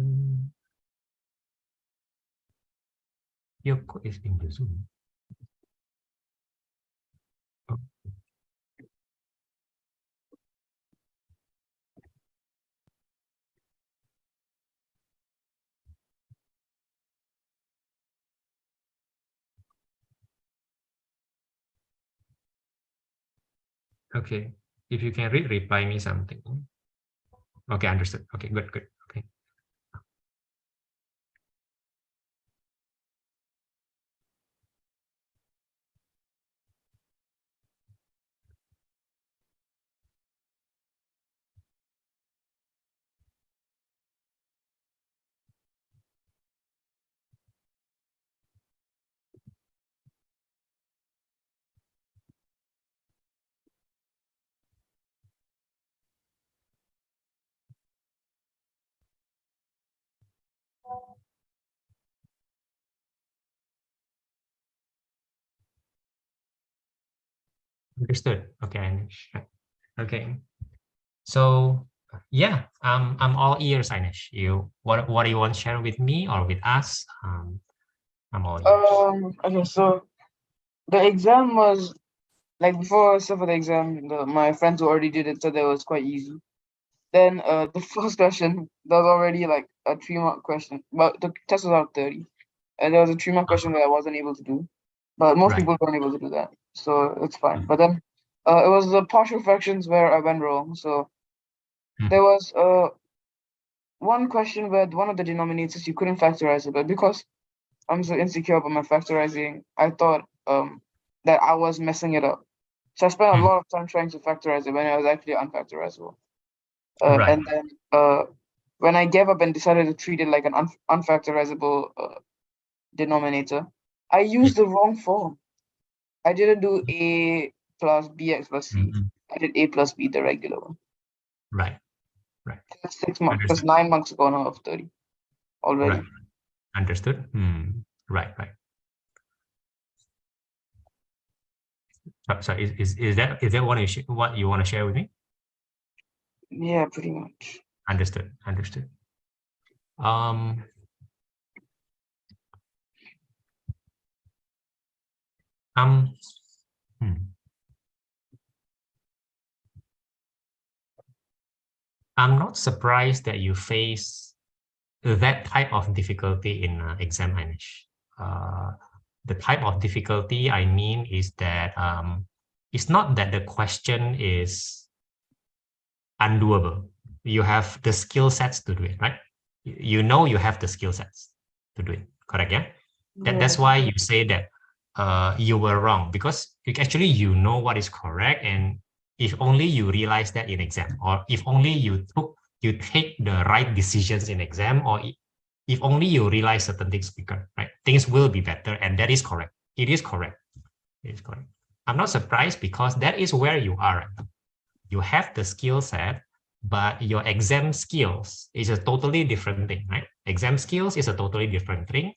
Your code is in the Zoom. Oh. Okay, if you can reply me something. Okay, understood. Okay, good. Okay. Understood. Okay. Okay. So yeah, I'm all ears, Ainesh. What do you want to share with me or with us? I'm all ears. Okay, so the exam was like before for the exam, my friends who already did it said that it was quite easy. Then the first question, there was already like a 3-mark question, but the test was out of 30, and there was a 3-mark question that I wasn't able to do, but most people weren't able to do that, so it's fine. But then it was the partial fractions where I went wrong. So there was one question where one of the denominators you couldn't factorize it, but because I'm so insecure about my factorizing, I thought that I was messing it up. So I spent a lot of time trying to factorize it when it was actually unfactorizable. And then when I gave up and decided to treat it like an unfactorizable denominator, I used the wrong form. I didn't do a plus bx plus c. I did a plus b, the regular one. Right. That's 6 months. That's 9 months ago now of 30 already. Right. Understood. Right. So is that what you want to share with me? Yeah, pretty much. Understood. I'm not surprised that you face that type of difficulty in exam, Ainesh. The type of difficulty I mean is that it's not that the question is undoable. You have the skill sets to do it, right? You know you have the skill sets to do it, correct? Yeah. That's why you say that you were wrong, because you know what is correct, and if only you realize that in exam, or if only you take the right decisions in exam, or if only you realize certain things quicker, right? Things will be better, and that is correct. It is correct. It is correct. I'm not surprised, because that is where you are right now. You have the skill set, but your exam skills is a totally different thing, right? Exam skills is a totally different thing.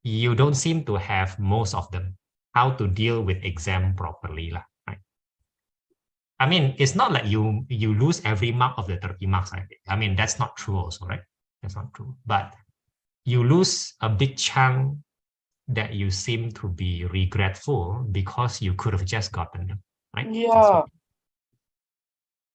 You don't seem to have most of them. How to deal with exam properly, right? I mean, it's not like you lose every mark of the 30 marks, right? I mean, that's not true also, right? That's not true. But you lose a big chunk that you seem to be regretful because you could have just gotten them, right? Yeah.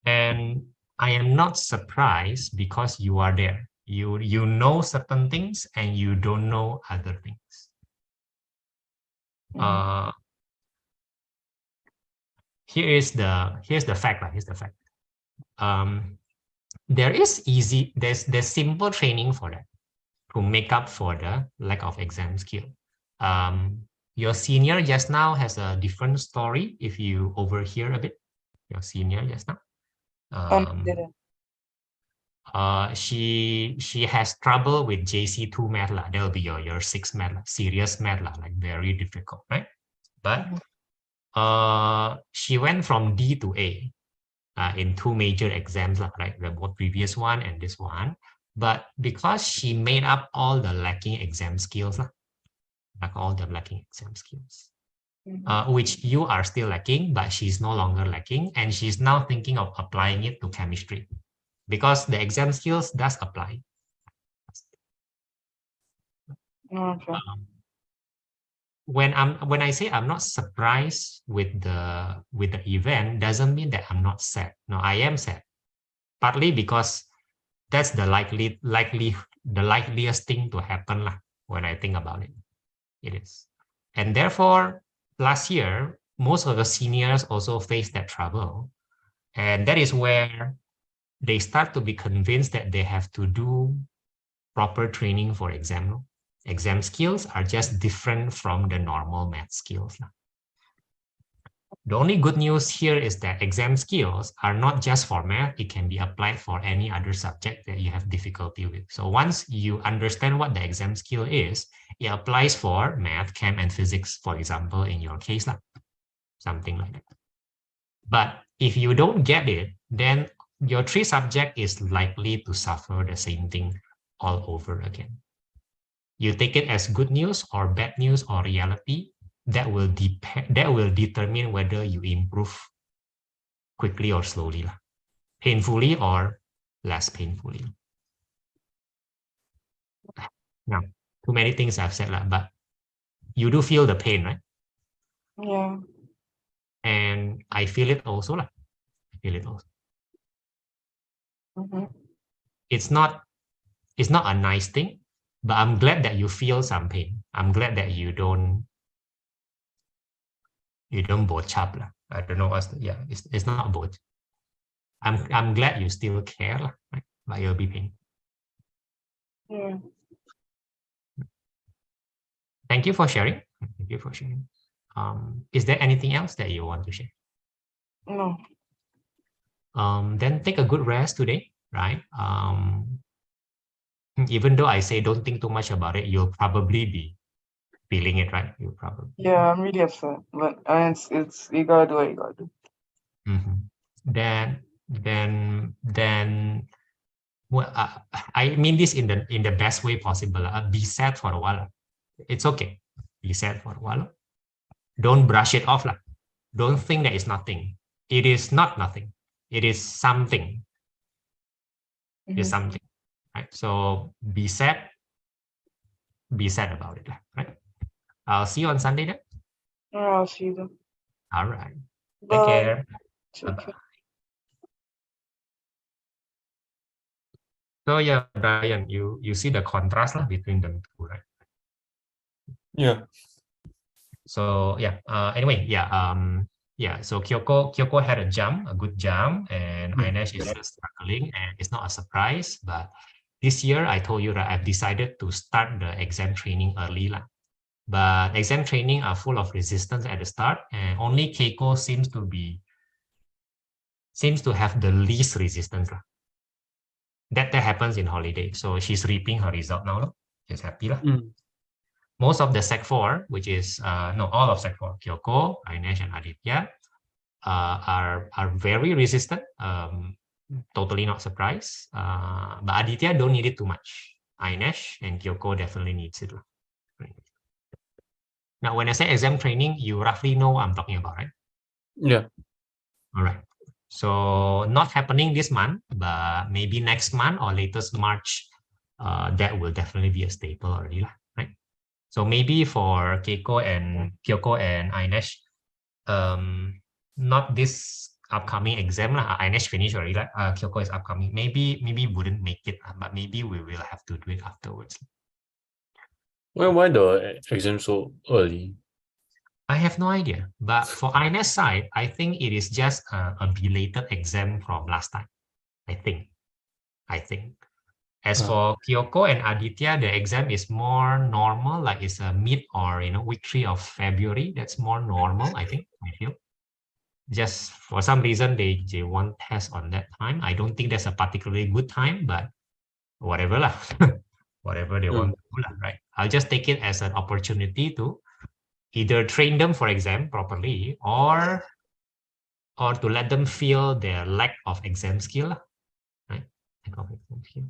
And I am not surprised, because you are there. You know certain things and you don't know other things. Here's the fact, right? Here's the fact. There's simple training for that, to make up for the lack of exam skill. Your senior just now has a different story. If you overhear a bit, your senior just now. She has trouble with JC2 math. That'll be your 6 math, serious math, like very difficult, right? But she went from D to A in 2 major exams, like the previous one and this one. But because she made up all the lacking exam skills, which you are still lacking, but she's no longer lacking, and she's now thinking of applying it to chemistry, because the exam skills does apply. Okay. When I say I'm not surprised with the event, doesn't mean that I'm not sad. No, I am sad, partly because that's the likeliest thing to happen when I think about it. It is, and therefore last year most of the seniors also faced that trouble, and that is where they start to be convinced that they have to do proper training for exam. Exam skills are just different from the normal math skills. The only good news here is that exam skills are not just for math. It can be applied for any other subject that you have difficulty with. So once you understand what the exam skill is, it applies for math, chem, and physics, for example, in your case, something like that. But if you don't get it, then your 3 subject is likely to suffer the same thing all over again. You take it as good news or bad news or reality, that will determine whether you improve quickly or slowly, painfully or less painfully. Now, too many things I've said, but you do feel the pain, right? Yeah. And I feel it also. I feel it also. It's not a nice thing, but I'm glad that you feel some pain. I'm glad that you don't bochap. I don't know what's it's not boch. I'm glad you still care, right? But you'll be pain. Yeah. Thank you for sharing. Thank you for sharing. Is there anything else that you want to share? No. Then take a good rest today, right? Even though I say don't think too much about it, you'll probably be feeling it, right? You probably. Yeah, I'm really upset, but it's you gotta do what you gotta do. Then well, I mean this in the best way possible. Be sad for a while. It's okay. Be sad for a while. Don't brush it off. Don't think that it's nothing. It is not nothing. It is something. It's something. Right? So be sad about it, right? I'll see you on Sunday then. I'll see you then. All right. Take Bye. care. Take care. So yeah, Brian, you see the contrast between them two, right? Yeah. So yeah. Anyway, yeah. Yeah, so Kyoko had a good jump, and Ainesh is still struggling, and it's not a surprise. But this year, I told you that I've decided to start the exam training early. But exam training are full of resistance at the start, and only Keiko seems to have the least resistance. That happens in holiday. So she's reaping her result now. She's happy. Most of the Sec 4, which is all of Sec 4, Kyoko, Ainesh, and Aditya, are very resistant. Totally not surprised. But Aditya don't need it too much. Ainesh and Kyoko definitely needs it. Now, when I say exam training, you roughly know what I'm talking about, right? Yeah. All right. So not happening this month, but maybe next month or latest March, that will definitely be a staple already, right? So maybe for Kyoko and Ainesh, not this upcoming exam Ainesh finished already. Kyoko is upcoming. Maybe wouldn't make it, but maybe we will have to do it afterwards. Why the exam so early? I have no idea. But for Ainesh side, I think it is just a belated exam from last time. I think. As for Kyoko and Aditya, the exam is more normal, like it's a mid or week 3 of February. That's more normal, I think. I feel. Just for some reason they want test on that time. I don't think that's a particularly good time, but whatever lah. Whatever they want to do, right? I'll just take it as an opportunity to either train them for exam properly or to let them feel their lack of exam skill, right? Lack of exam skill.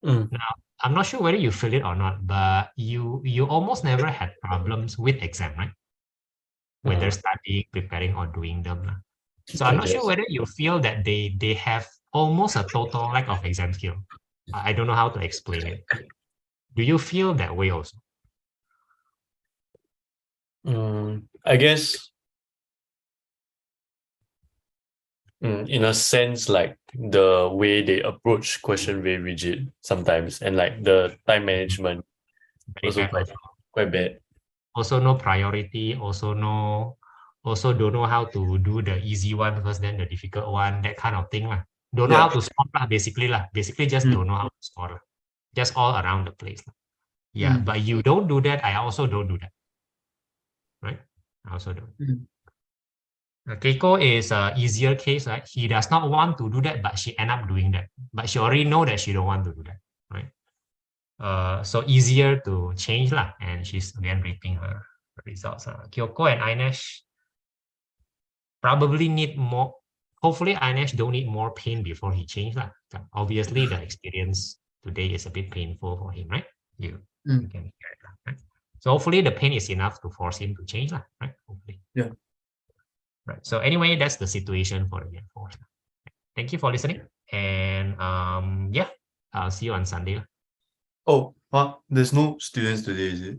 Now, I'm not sure whether you feel it or not, but you almost never had problems with exam, right? Whether studying, preparing, or doing them. So I'm not sure whether you feel that they have almost a total lack of exam skill. I don't know how to explain it. Do you feel that way also? I guess in a sense, like the way they approach question very rigid sometimes, and like the time management also quite bad. Also no priority, also don't know how to do the easy one first, then the difficult one, that kind of thing. Don't know how to score basically. Basically just don't know how to score. Just all around the place. Yeah, but you don't do that. I also don't do that. Right? I also don't. Keiko is an easier case, right? He does not want to do that, but she end up doing that. But she already know that she don't want to do that, right? So easier to change and she's again reaping her results. Kyoko and Ainesh probably need more. Hopefully, Ainesh don't need more pain before he change. Obviously, the experience today is a bit painful for him, right? You can hear it, right? So hopefully the pain is enough to force him to change, right? Hopefully. Yeah. Right. So anyway, that's the situation for the year 4. Thank you for listening. And yeah, I'll see you on Sunday. Oh, there's no students today, is it?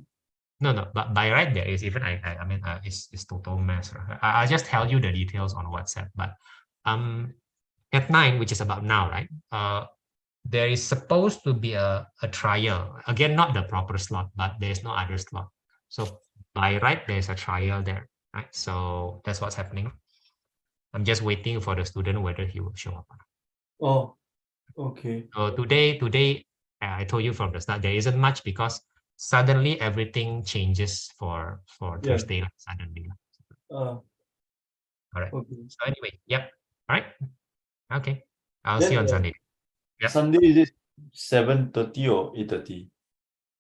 No, but by right there is. Even I mean, it's total mess. Right? I'll just tell you the details on WhatsApp. But at 9, which is about now, right? There is supposed to be a trial. Again, not the proper slot, but there's no other slot. So by right, there's a trial there, right? So that's what's happening. I'm just waiting for the student whether he will show up. Oh, okay. So today, I told you from the start, there isn't much because suddenly everything changes for Thursday, suddenly. All right. Okay. So anyway, yep. All right. Okay. I'll see you on Sunday. Sunday is it 7:30 or 8:30?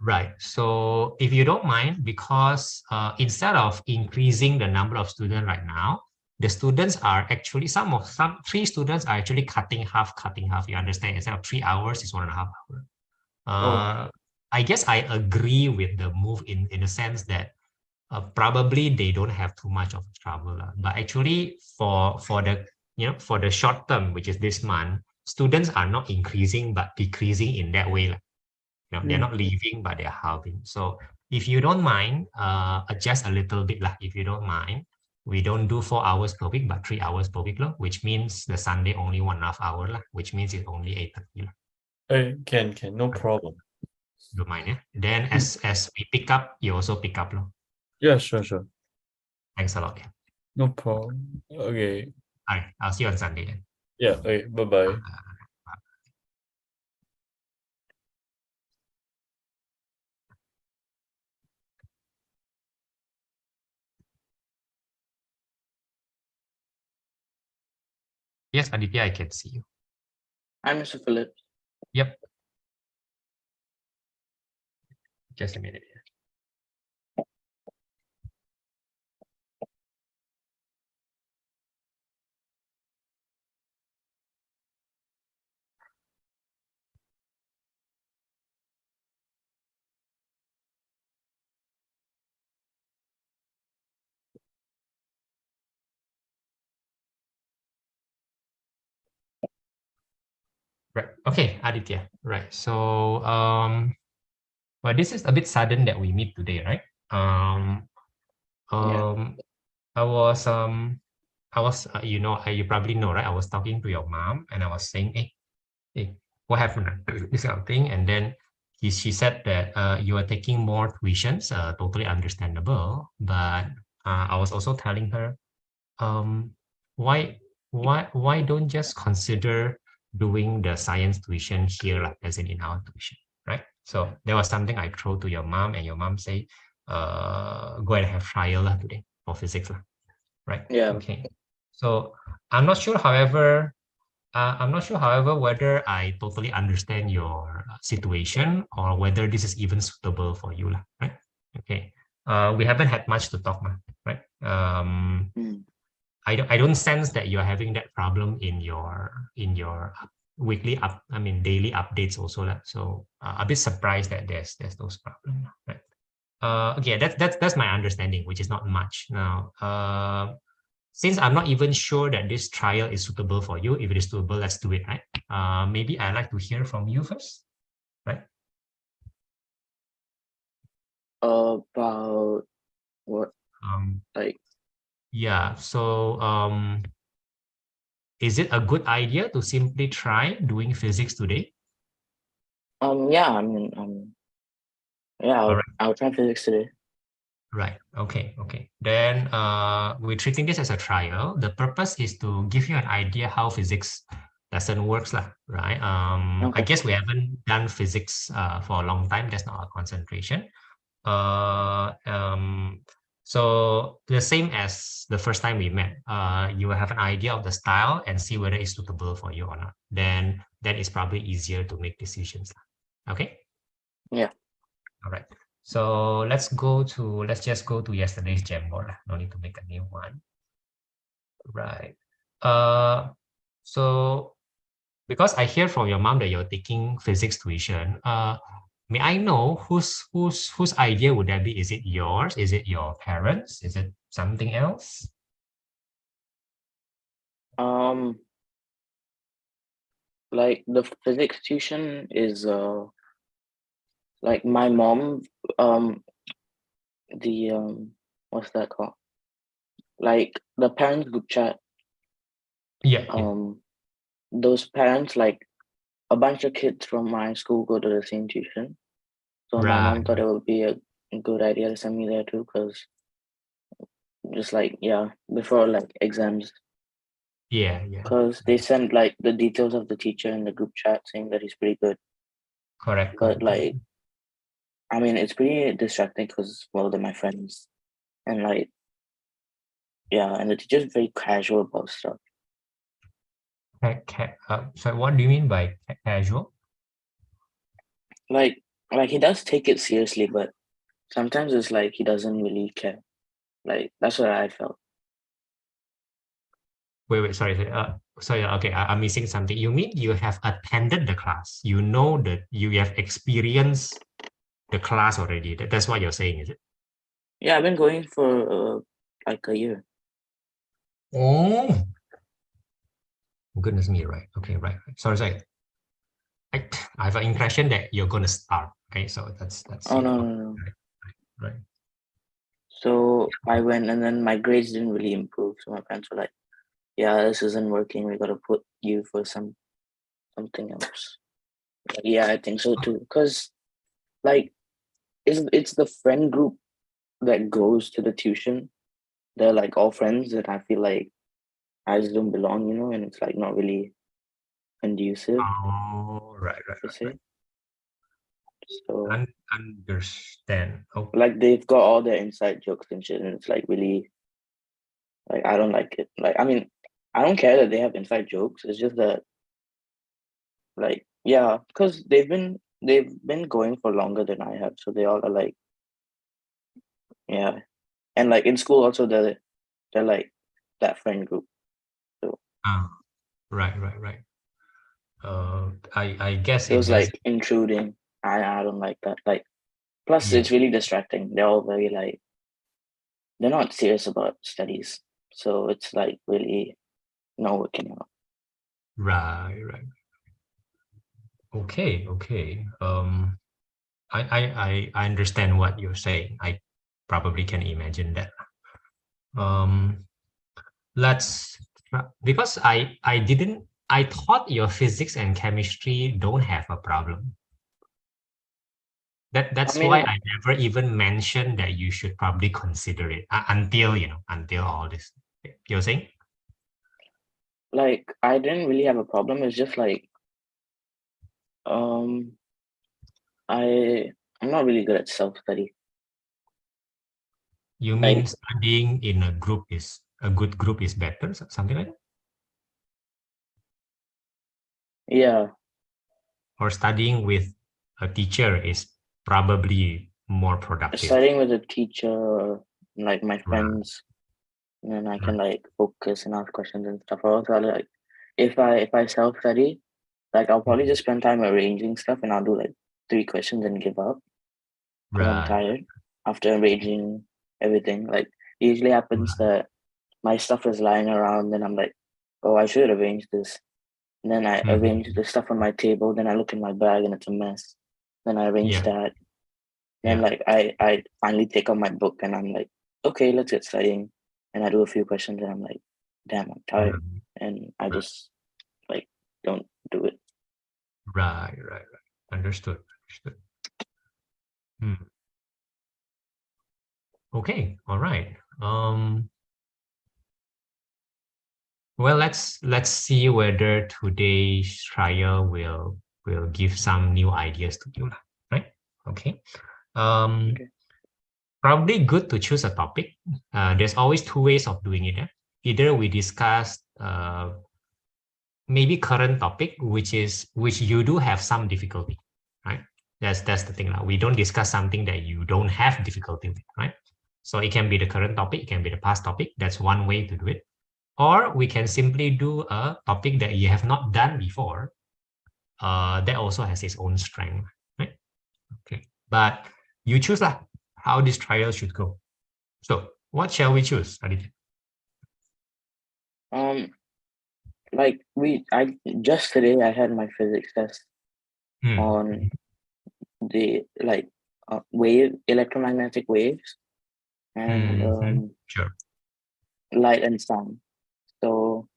Right. So if you don't mind, because instead of increasing the number of students right now, the students are actually some 3 students are actually cutting half. You understand? Instead of 3 hours, it's 1.5 hours. I guess I agree with the move in the sense that probably they don't have too much of trouble. But actually, for the short term, which is this month, students are not increasing but decreasing in that way. They're not leaving, but they're halving. So if you don't mind, adjust a little bit. If you don't mind, we don't do 4 hours per week, but 3 hours per week, which means the Sunday only 1.5 hour, which means it's only 8:30. Can, no problem. Don't mind, yeah? Then as we pick up, you also pick up. Yeah, sure. Thanks a lot. No problem. Okay. All right, I'll see you on Sunday then. Yeah. Okay. Bye bye. Yes, Aditya, I can see you. Hi, Mr. Philip. Yep. Just a minute. Right. Okay, Aditya. Right. So, well, this is a bit sudden that we meet today, right? Yeah. I was, you probably know, right? I was talking to your mom and I was saying, hey, what happened? This kind of thing. And then she said that you are taking more tuitions, totally understandable. But I was also telling her, why don't just consider doing the science tuition here, like as in our tuition, right? So there was something I throw to your mom, and your mom say, go and have trial today for physics, right? Yeah. Okay. So I'm not sure, however, whether I totally understand your situation or whether this is even suitable for you, right? Okay. We haven't had much to talk, right? I don't sense that you're having that problem in your daily updates also, so a bit surprised that there's those problems, right? Okay, that's my understanding, which is not much. Now, since I'm not even sure that this trial is suitable for you, if it is suitable, let's do it, right? Maybe I'd like to hear from you first, right? About what? Like, yeah, so is it a good idea to simply try doing physics today? yeah, I mean, yeah, I'll try physics today. Right. Okay. Then we're treating this as a trial. The purpose is to give you an idea how physics lesson works, right? I guess we haven't done physics for a long time. That's not our concentration. So the same as the first time we met, you will have an idea of the style and see whether it's suitable for you or not. Then that is probably easier to make decisions. Okay. Yeah. All right. So let's just go to yesterday's Jamboard. No need to make a new one. Right. So because I hear from your mom that you're taking physics tuition, may I know whose idea would that be? Is it yours? Is it your parents? Is it something else? Like the physics tuition is like my mom, what's that called? Like the parents group chat. Yeah. Those parents, like a bunch of kids from my school go to the same tuition. So my mom thought it would be a good idea to send me there too, because just like, yeah, before like exams. Yeah. Because they sent like the details of the teacher in the group chat saying that he's pretty good. Correct. But like, I mean, it's pretty distracting because, well, they're my friends. And like, yeah, and the teacher's very casual about stuff. So what do you mean by casual? Like he does take it seriously, but sometimes it's like he doesn't really care. Like that's what I felt. Wait, sorry. Okay, I'm missing something. You mean you have attended the class? You know that you have experienced the class already. That's what you're saying, is it? Yeah, I've been going for like a year. Oh, goodness me! Right. Okay. Right. Sorry. I have an impression that you're going to start. Okay, so that's. Oh no. Right. So I went, and then my grades didn't really improve. So my parents were like, "Yeah, this isn't working. We got to put you for something else." Like, yeah, I think so too. Cause like, it's the friend group that goes to the tuition. they're like all friends, and I feel like I just don't belong, and it's like not really conducive. Oh, right. Per se. So understand. Okay. like they've got all their inside jokes and shit, and it's like really, like, I don't like it. Like, I mean, I don't care that they have inside jokes. It's just that, like, yeah, because they've been going for longer than I have, so they all are like, yeah, and like in school also they're like that friend group. So right. I guess it was does. like intruding. I don't like that. Like, plus Yeah. it's really distracting. They're all very like, they're not serious about studies, so it's like really not working out. Right. Okay. I understand what you're saying. I probably can imagine that. Let's, because I thought your physics and chemistry don't have a problem. That's why I never even mentioned that you should probably consider it until all this. You're saying? Like, I didn't really have a problem. It's just like, I'm not really good at self-study. You mean studying in a group is a good group is better, something like that? Yeah. Or studying with a teacher is probably more productive. Studying with a teacher, like my friends, and I can like focus and ask questions and stuff. Also, like if I self-study, like I'll probably just spend time arranging stuff, and I'll do like 3 questions and give up. I'm tired after arranging everything. Like, it usually happens that my stuff is lying around, and I'm like, oh, I should arrange this. And then I arrange the stuff on my table. Then I look in my bag and it's a mess. Then I arrange that. Then like I finally take out my book and I'm like, okay, let's get studying. And I do a few questions and I'm like, damn, I'm tired. And I just like don't do it. Right. Understood. Okay, all right. Well, let's see whether today's trial will give some new ideas to you, right? Okay. Probably good to choose a topic. There's always 2 ways of doing it. Either we discuss maybe current topic, which you do have some difficulty, right? That's the thing. We don't discuss something that you don't have difficulty with, right? So it can be the current topic, it can be the past topic. That's one way to do it. Or we can simply do a topic that you have not done before. That also has its own strength, right? Okay, but you choose how this trial should go. So what shall we choose, Aditya? Like just today I had my physics test on the electromagnetic waves and light and sound. So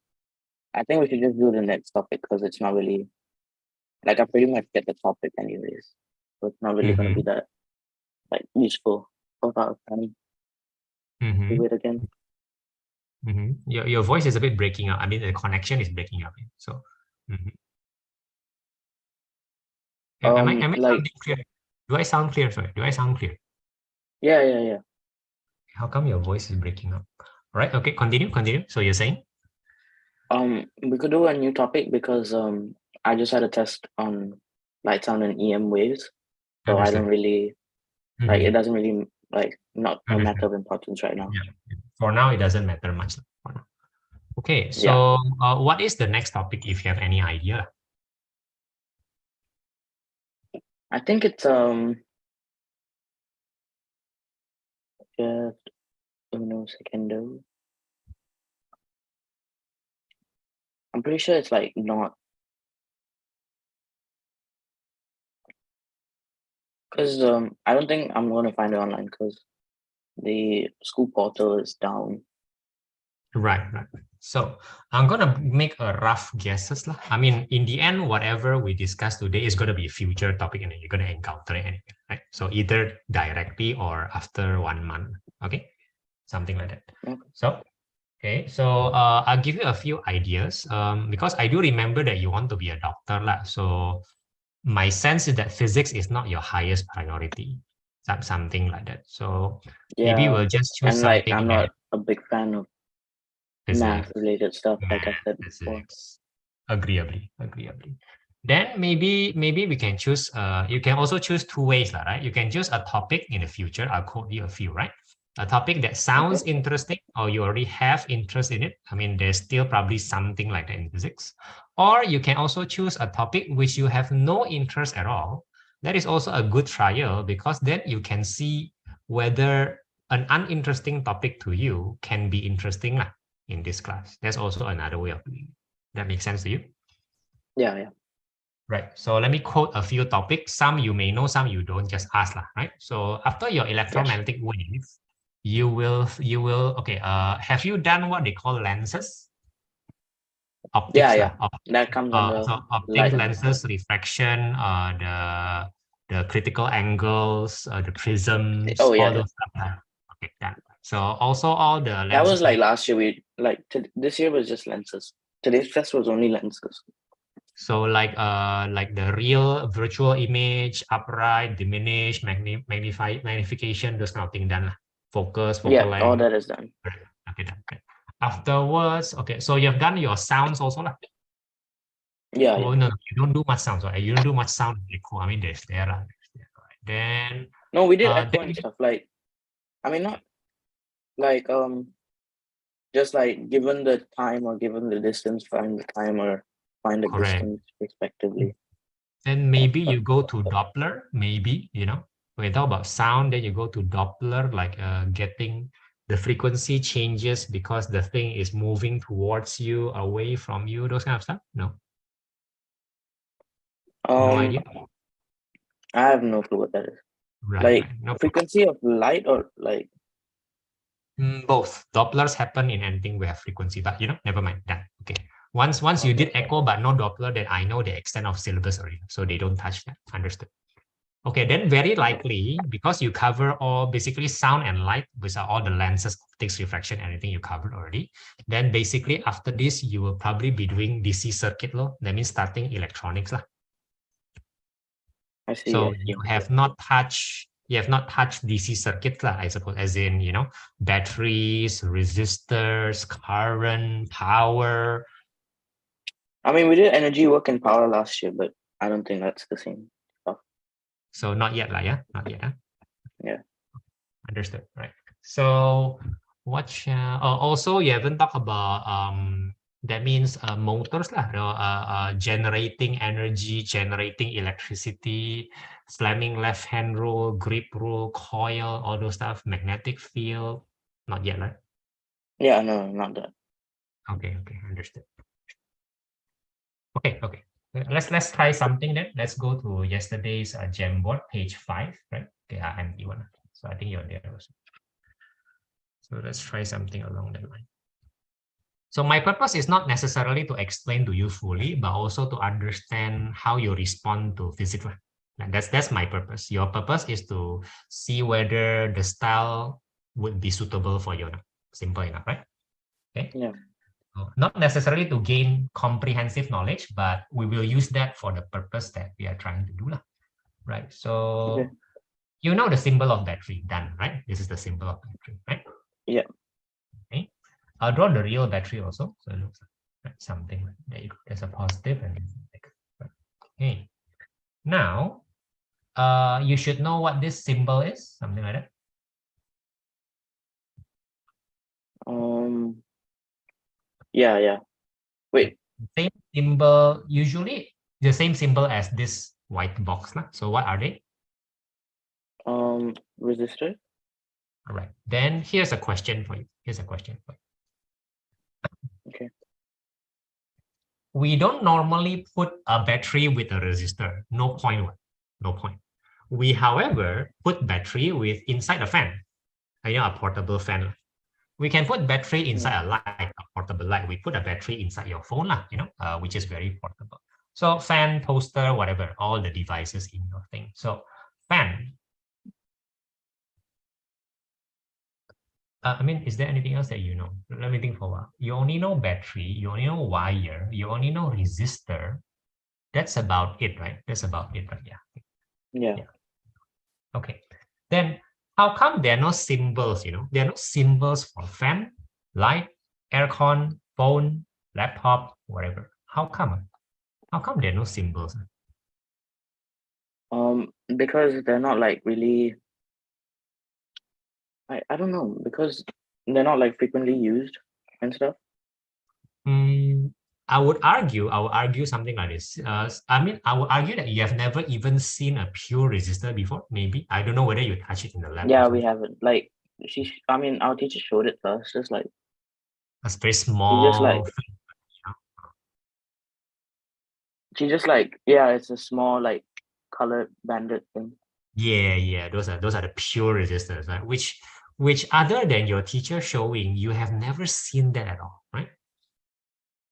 I think we should just do the next topic because it's not really, like, I pretty much get the topic anyways. So it's not really going to be that like useful of our time. Do it again. Your voice is a bit breaking up. I mean, the connection is breaking up. So, am I sounding clear? Do I sound clear? Sorry, do I sound clear? Yeah. How come your voice is breaking up? All right. Okay. Continue. So you're saying? We could do a new topic because I just had a test on light, sound, and EM waves. So I don't really like. It doesn't really not a matter of importance right now. Yeah. For now, it doesn't matter much. Okay. So what is the next topic? If you have any idea? I think it's just uno segundo. I'm pretty sure it's like not, because I don't think I'm going to find it online because the school portal is down. Right. So I'm gonna make a rough guesses. I mean, in the end, whatever we discuss today is gonna be a future topic, and you're gonna encounter it anyway, right? So either directly or after 1 month. Okay. something like that. Okay. So, okay, so I'll give you a few ideas because I do remember that you want to be a doctor lah. So my sense is that physics is not your highest priority, something like that. So maybe we'll just choose and like something I'm not a big fan of math related stuff, like I said before. Agreeably. Then maybe we can choose. You can also choose two ways, right? You can choose a topic in the future. I'll quote you a few, right? A topic that sounds interesting, or you already have interest in it. I mean, there's still probably something like that in physics. Or you can also choose a topic which you have no interest at all. That is also a good trial, because then you can see whether an uninteresting topic to you can be interesting in this class. That's also another way of doing it. That makes sense to you? Yeah. Right. So let me quote a few topics. Some you may know, some you don't. Just ask right? So after your electromagnetic waves, you will okay. Have you done what they call lenses? Optics. That comes under so optics, light lenses, refraction, the critical angles, the prisms, all those stuff. Okay, done. So also all the lenses. That was like last year. This year was just lenses. Today's test was only lenses. So like the real virtual image, upright, diminish, magnification, those kind of thing done. Focus, focal length. All that is done. Okay, done. Okay. Afterwards, okay, so you've done your sounds also lah. No, you don't do much sounds, right? You don't do much sound echo. I mean, there's there. Then no, we did echo and stuff. Like, I mean, not like just like given the time or given the distance, find the time or find the distance respectively. Then maybe you go to Doppler. Maybe when you talk about sound, then you go to Doppler, like getting the frequency changes because the thing is moving towards you, away from you, those kind of stuff. No idea. I have no clue what that is. Right. No frequency of light or like both. Dopplers happen in anything we have frequency, but never mind that. Okay. Once you did echo but no Doppler, then I know the extent of syllabus already, so they don't touch that. Understood. Okay, then very likely, because you cover all basically sound and light, which are all the lenses, optics, refraction, anything you covered already, then basically after this, you will probably be doing DC circuit law. That means starting electronics lah. I see. So you have not touched DC circuits lah, I suppose, as in, batteries, resistors, current, power. I mean, we did energy work and power last year, but I don't think that's the same stuff. So not yet lah, yeah? Not yet, huh? Yeah. Understood, right? So what also you haven't talked about that means motors lah, generating energy, generating electricity, Fleming left hand rule, grip rule, coil, all those stuff, magnetic field. Not yet, right? Yeah, no, not that. Okay, understood. Okay. Let's try something then. Let's go to yesterday's Jamboard, page 5, right? Okay, I'm the one. So I think you're there also. So let's try something along that line. So my purpose is not necessarily to explain to you fully, but also to understand how you respond to physics. And that's my purpose. Your purpose is to see whether the style would be suitable for you. Simple enough, right? Okay. Yeah. Not necessarily to gain comprehensive knowledge, but we will use that for the purpose that we are trying to do, right? So you know the symbol of battery, done, right? This is the symbol of battery, right? Yeah. Okay. I'll draw the real battery also. So it looks like something like there you go. There's a positive and negative. Okay. Now, you should know what this symbol is, something like that. Yeah. Wait. Same symbol, usually the same symbol as this white box. So what are they? Resistor. All right. Then here's a question for you. Okay. We don't normally put a battery with a resistor. No point. We, however, put battery inside a fan. A portable fan. We can put battery inside a light, a portable light. We put a battery inside your phone, which is very portable. So fan, toaster, whatever, all the devices in your thing. So fan. I mean, is there anything else that you know? Let me think for a while. You only know battery, you only know wire, you only know resistor. That's about it, right? That's about it, right? Yeah. Okay. Then how come there are no symbols, you know? There are no symbols for fan, light, aircon, phone, laptop, whatever. How come? How come there are no symbols? Because they're not like really, I don't know, because they're not like frequently used and stuff. I would argue something like this. I mean, I would argue that you have never even seen a pure resistor before. Maybe I don't know whether you touch it in the lab. Yeah, we haven't. Like I mean, our teacher showed it to us, just like It's very small. She just like, yeah, it's a small like colored banded thing. Yeah, those are the pure resistors, right? Which other than your teacher showing, you have never seen that at all, right?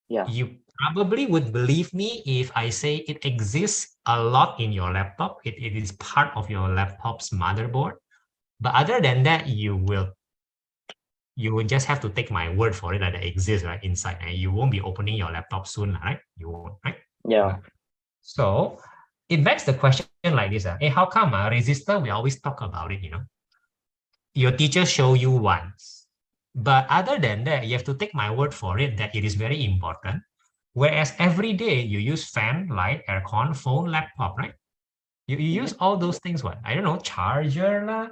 Yeah. You probably would believe me if I say it exists a lot in your laptop. It is part of your laptop's motherboard. But other than that, you will just have to take my word for it that it exists right inside, and you won't be opening your laptop soon, right? You won't, right? Yeah. So it begs the question like this: hey, how come resistor? We always talk about it, you know. Your teacher show you once, but other than that, you have to take my word for it that it is very important. Whereas every day you use fan, light, aircon, phone, laptop, right? You use all those things. What? I don't know, charger lah,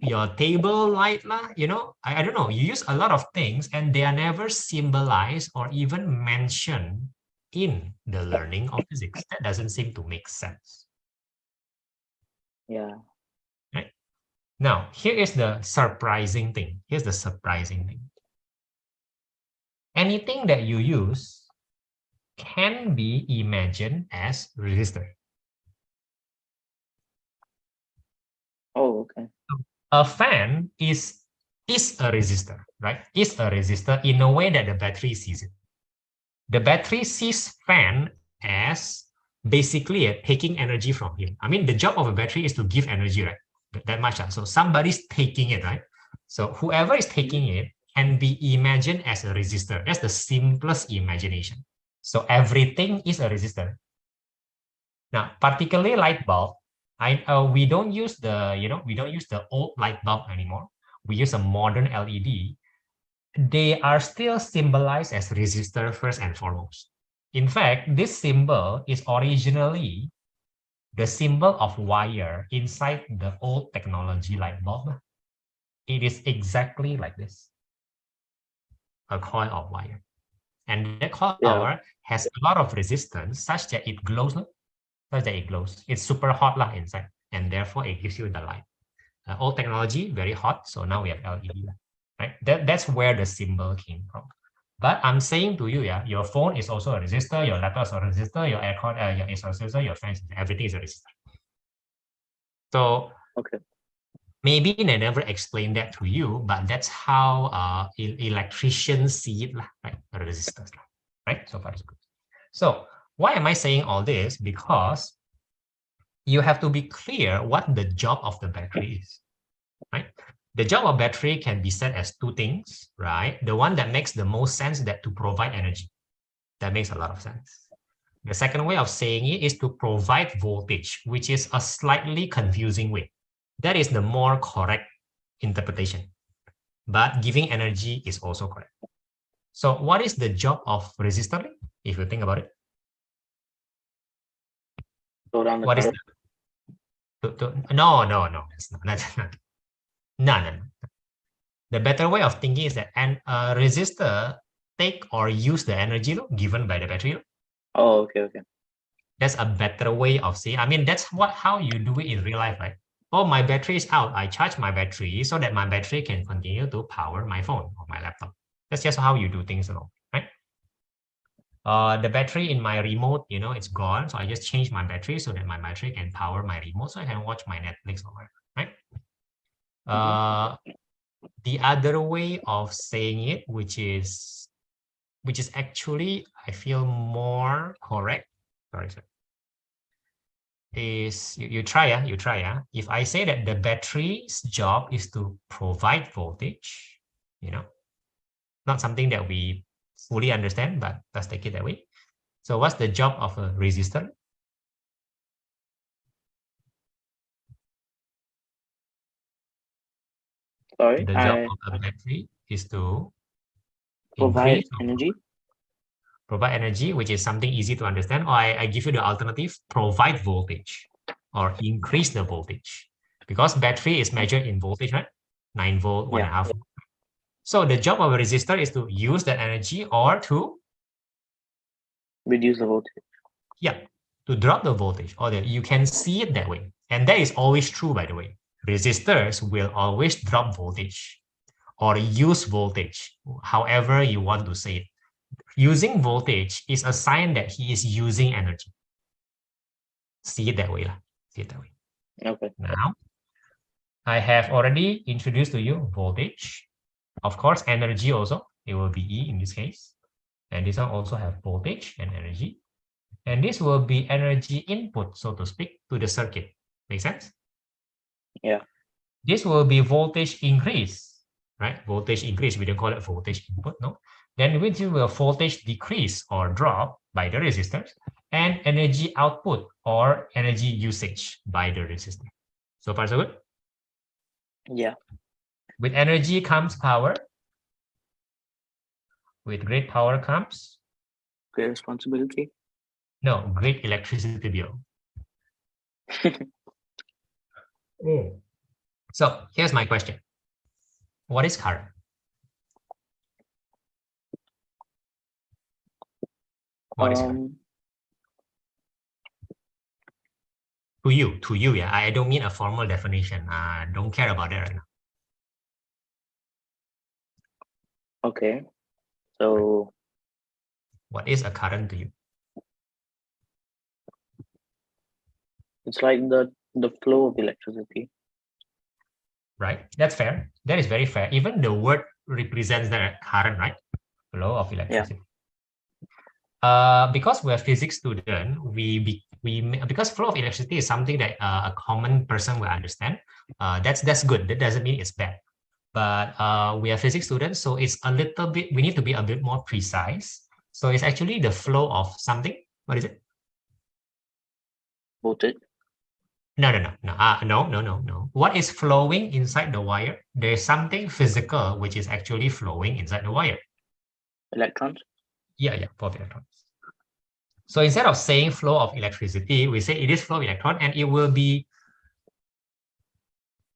your table light lah, you know, I don't know. You use a lot of things and they are never symbolized or even mentioned in the learning of physics. That doesn't seem to make sense. Yeah. Right? Now, here is the surprising thing. Here's the surprising thing. Anything that you use can be imagined as resistor. Oh, okay. A fan is a resistor, right? Is a resistor in a way that the battery sees it. The battery sees fan as basically taking energy from him. I mean, the job of a battery is to give energy, right? That much. So somebody's taking it, right? So whoever is taking it can be imagined as a resistor. That's the simplest imagination. So everything is a resistor. Now, particularly light bulb, we don't use the old light bulb anymore. We use a modern LED. They are still symbolized as resistor first and foremost. In fact, this symbol is originally the symbol of wire inside the old technology light bulb. It is exactly like this, a coil of wire. And that coil of wire has a lot of resistance such that it glows, It's super hot inside, and therefore it gives you the light. Old technology, very hot, so now we have LED, right? That's where the symbol came from. But I'm saying to you, yeah, your phone is also a resistor, your laptop is a resistor, your aircon is a resistor, your fan, everything is a resistor. So okay, maybe they never explained that to you, but that's how electricians see it, right? Resistors, right? So far so good. So why am I saying all this? Because you have to be clear what the job of the battery is, right? The job of battery can be said as two things, right? The one that makes the most sense, that to provide energy. That makes a lot of sense. The second way of saying it is to provide voltage, which is a slightly confusing way. That is the more correct interpretation. But giving energy is also correct. So what is the job of resistor, if you think about it? Slow down the what current. No, that's not. No. The better way of thinking is that a resistor take or use the energy given by the battery. Oh, okay. That's a better way of saying. I mean, that's how you do it in real life, right? Oh, my battery is out. I charge my battery so that my battery can continue to power my phone or my laptop. That's just how you do things, right? The battery in my remote, it's gone. So I just change my battery so that my battery can power my remote so I can watch my Netflix or whatever, right? The other way of saying it, which is actually, I feel more correct. Sorry. is you try. If I say that the battery's job is to provide voltage, not something that we fully understand, but let's take it that way. So what's the job of a resistor? Sorry, The job of a battery is to provide energy. Provide energy, which is something easy to understand. Or I give you the alternative, provide voltage or increase the voltage. Because battery is measured in voltage, right? 9 volt, 1.5 volt. So the job of a resistor is to use that energy or to reduce the voltage. Yeah, to drop the voltage, or you can see it that way. And that is always true, by the way. Resistors will always drop voltage or use voltage, however you want to say it. Using voltage is a sign that he is using energy. See it that way. See it that way. Okay. Now, I have already introduced to you voltage. Of course, energy also. It will be E in this case. And this one also have voltage and energy. And this will be energy input, so to speak, to the circuit. Make sense? Yeah. This will be voltage increase, right? Voltage increase. We don't call it voltage input, no. Then which will voltage decrease or drop by the resistors, and energy output or energy usage by the resistor. So far, so good? Yeah. With energy comes power. With great power comes? Great responsibility. No, great electricity bill. So here's my question. What is current? What is current? To you, yeah. I don't mean a formal definition. Don't care about that right now. Okay. So what is a current to you? It's like the flow of electricity. Right. That's fair. That is very fair. Even the word represents that current, right? Flow of electricity. Yeah. Because we're a physics student, because flow of electricity is something that a common person will understand. That's good. That doesn't mean it's bad. But we are physics students, so it's a little bit. We need to be a bit more precise. So it's actually the flow of something. What is it? Voltage. No. What is flowing inside the wire? There's something physical which is actually flowing inside the wire. Electrons? Yeah, both electrons. So instead of saying flow of electricity, we say it is flow of electron, and it will be,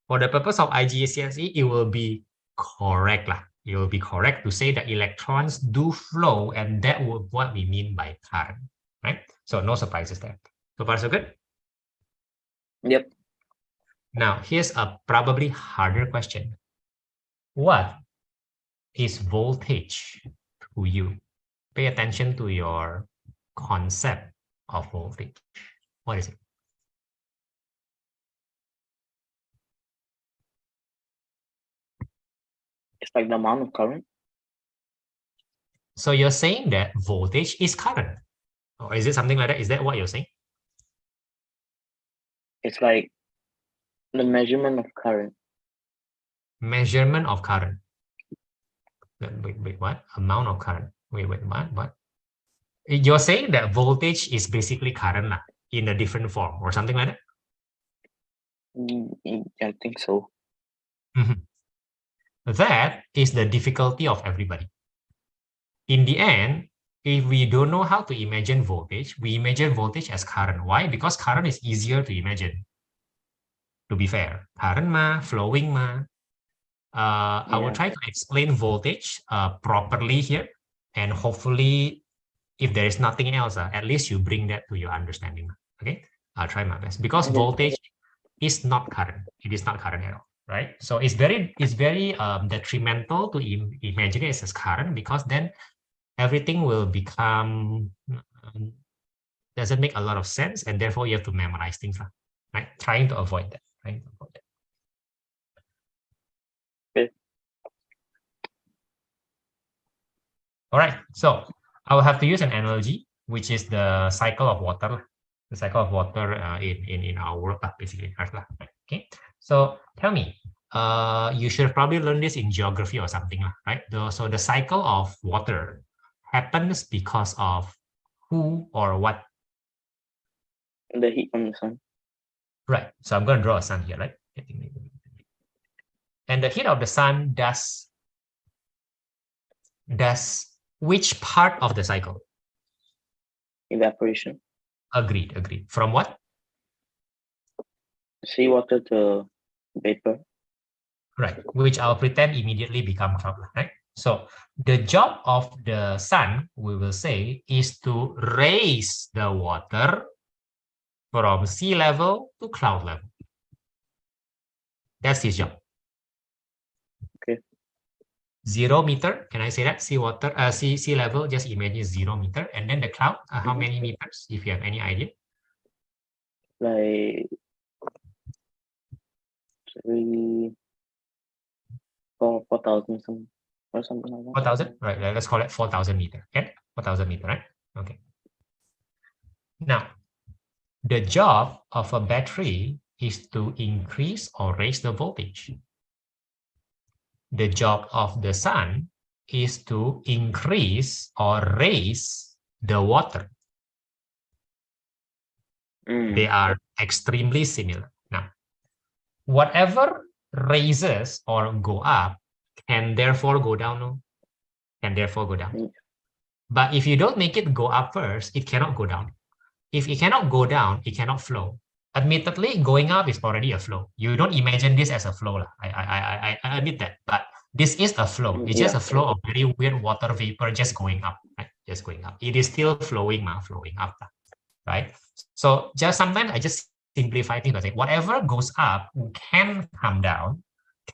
for the purpose of IGCSE, it will be correct. It will be correct to say that electrons do flow, and that would what we mean by current, right? So no surprises there. So far, so good? Yep. Now, here's a probably harder question. What is voltage to you? Pay attention to your concept of voltage. What is it? It's like the amount of current. So you're saying that voltage is current? Or is it something like that? Is that what you're saying? It's like the measurement of current. Measurement of current. Wait, what? Amount of current. Wait, what? You're saying that voltage is basically current in a different form or something like that? I think so. That is the difficulty of everybody. In the end, if we don't know how to imagine voltage, we imagine voltage as current. Why? Because current is easier to imagine. To be fair, current flowing I will try to explain voltage properly here, and hopefully, if there is nothing else, at least you bring that to your understanding. Okay, I'll try my best, because voltage is not current. It is not current at all, right? So it's very detrimental to imagine it as current, because then everything will become doesn't make a lot of sense, and therefore you have to memorize things, right? Trying to avoid that. Okay. All right, so I will have to use an analogy, which is the cycle of water. The cycle of water in our world, basically Earth. Okay. So tell me, you should probably learn this in geography or something, right? So the cycle of water happens because of who or what? The heat from the sun. Right. So I'm going to draw a sun here, right? And the heat of the sun does which part of the cycle? Evaporation. Agreed. From what? Seawater to vapor. Right, which I'll pretend immediately become cloud, right? So the job of the sun, we will say, is to raise the water from sea level to cloud level. That's his job. Okay. 0 meter, can I say that? Sea level, just imagine 0 meter. And then the cloud, how many meters, if you have any idea? Like 4,000 or something like that. 4,000, right? Let's call it 4,000 meter. Okay, 4,000 meter, right? Okay. Now, the job of a battery is to increase or raise the voltage. The job of the sun is to increase or raise the water. They are extremely similar. Now, whatever raises or go up can therefore go down. No? Can therefore go down. But if you don't make it go up first, it cannot go down. If it cannot go down, it cannot flow. Admittedly, going up is already a flow. You don't imagine this as a flow. I admit that, but this is a flow. It's just a flow of very weird water vapor just going up, right? Just going up. It is still flowing up, right? So just sometimes I just simplify things by saying whatever goes up can come down,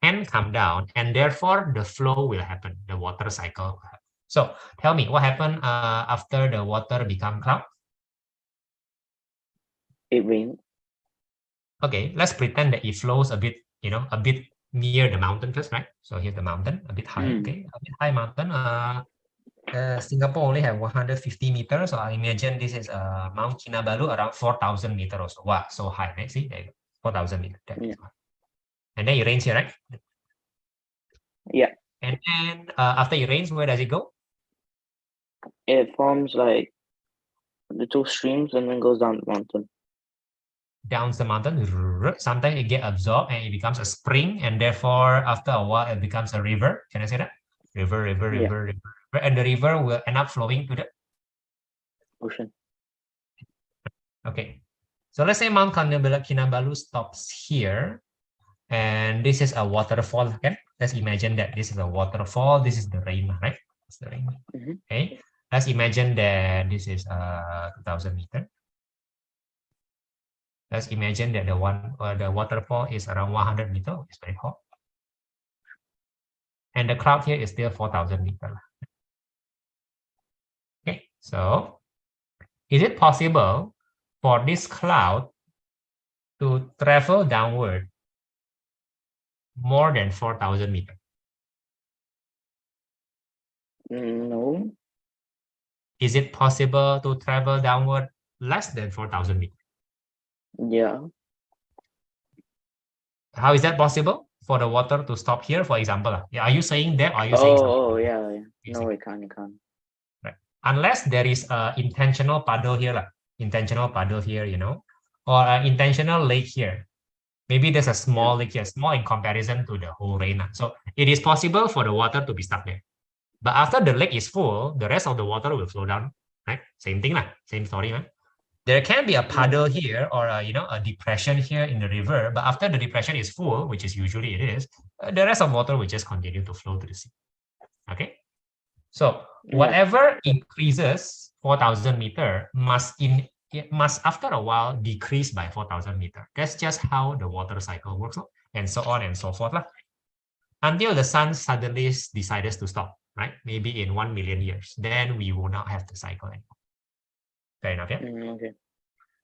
and therefore the flow will happen. The water cycle will happen. So tell me, what happened after the water become cloud? It rained. Okay, let's pretend that it flows a bit, a bit near the mountain first, right? So here's the mountain, a bit high, okay? A bit high mountain. Singapore only have 150 meters, so I imagine this is Mount Kinabalu around 4,000 meters or so. Wow, so high, right? See, there you go, 4,000 meters. And then it rains here, right? Yeah. And then after it rains, where does it go? It forms like the two streams and then goes down the mountain. Down the mountain, sometimes it gets absorbed and it becomes a spring, and therefore after a while it becomes a river. Can I say that? River, and the river will end up flowing to the ocean. Okay, so let's say Mount Kinabalu stops here, and this is a waterfall. Okay, let's imagine that this is a waterfall. This is the rain, right? It's the rain. Okay, let's imagine that this is 2,000 meters. Let's imagine that the waterfall is around 100 meters. It's very hot. And the cloud here is still 4,000 meters. Okay, so is it possible for this cloud to travel downward more than 4,000 meters? No. Is it possible to travel downward less than 4,000 meters? Yeah. How is that possible for the water to stop here, for example? Are you saying that, or are you saying something? Oh, yeah. No, it can't. Right. Unless there is an intentional puddle here, or an intentional lake here. Maybe there's a small lake here, small in comparison to the whole rain. So it is possible for the water to be stuck there. But after the lake is full, the rest of the water will flow down, right? Same thing, same story, right? There can be a puddle here or a depression here in the river, but after the depression is full, which is usually it is, the rest of water will just continue to flow to the sea. Okay, so whatever increases 4,000 meters must after a while decrease by 4,000 meters. That's just how the water cycle works, and so on and so forth, until the sun suddenly decides to stop, right? Maybe in 1 million years, then we will not have the cycle anymore. Fair enough, yeah? Okay.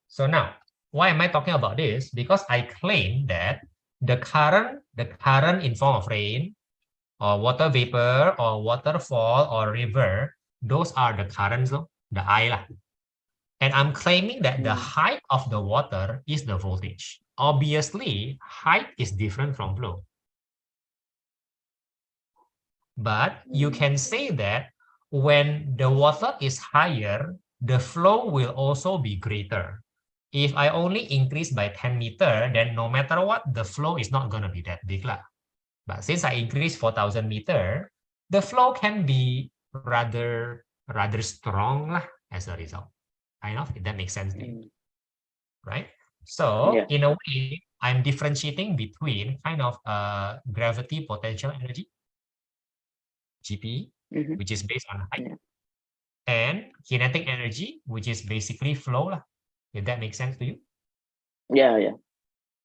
So now, why am I talking about this? Because I claim that the current in form of rain or water vapor or waterfall or river, those are the currents, the I. And I'm claiming that the Mm. height of the water is the voltage. Obviously, height is different from flow. But you can say that when the water is higher, the flow will also be greater. If I only increase by 10 meter, then no matter what, the flow is not going to be that big. But since I increase 4,000 meter, the flow can be rather strong as a result. Kind of, if that makes sense to you, right? So Yeah. in a way, I'm differentiating between kind of gravity potential energy, GPE, Mhm. which is based on height, Yeah. and kinetic energy, which is basically flow. If that makes sense to you. Yeah, yeah.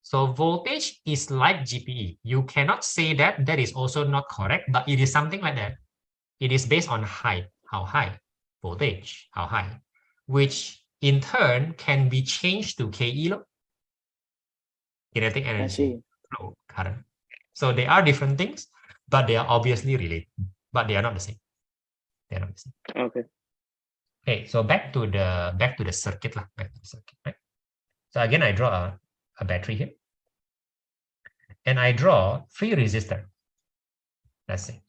So voltage is like GPE. You cannot say that. That is also not correct, but it is something like that. It is based on height, how high, voltage, how high, which in turn can be changed to KE, kinetic I energy, see. flow, current. So they are different things, but they are obviously related, but they are not the same. They are not the same. Okay. Okay, so back to the circuit, right? So again, I draw a battery here, and I draw 3 resistors. Let's say,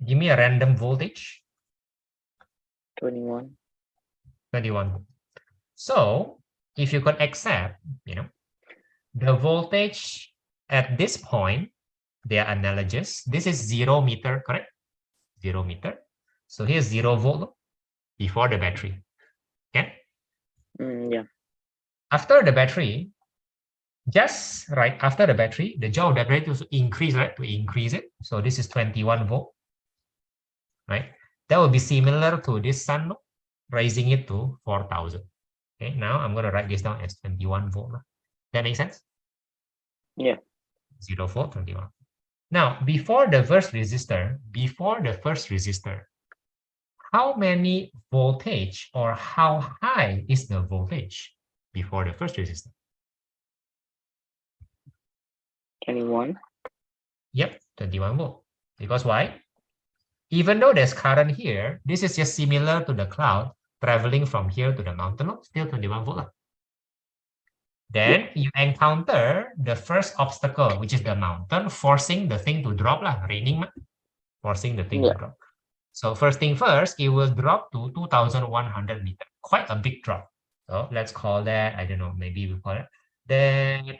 give me a random voltage. 21. 21. So if you could accept, the voltage at this point, they are analogous. This is 0 meter, correct? 0 meter. So here's 0 volt before the battery. Okay. Yeah. After the battery, just right after the battery, the job of the battery to increase, right? To increase it. So this is 21 volt, right? That will be similar to this sun, raising it to 4,000. Okay. Now I'm going to write this down as 21 volt. That makes sense? Yeah. 0 volt, 21. Now, before the first resistor, how many voltage or how high is the voltage before the first resistor? 21. Yep, 21 volt. Because why? Even though there's current here, this is just similar to the cloud traveling from here to the mountain, still 21 volt. Then you encounter the first obstacle, which is the mountain, forcing the thing to drop, raining, forcing the thing to drop. So first thing first, it will drop to 2,100 meters, quite a big drop. So let's call that, I don't know, maybe we call it. Then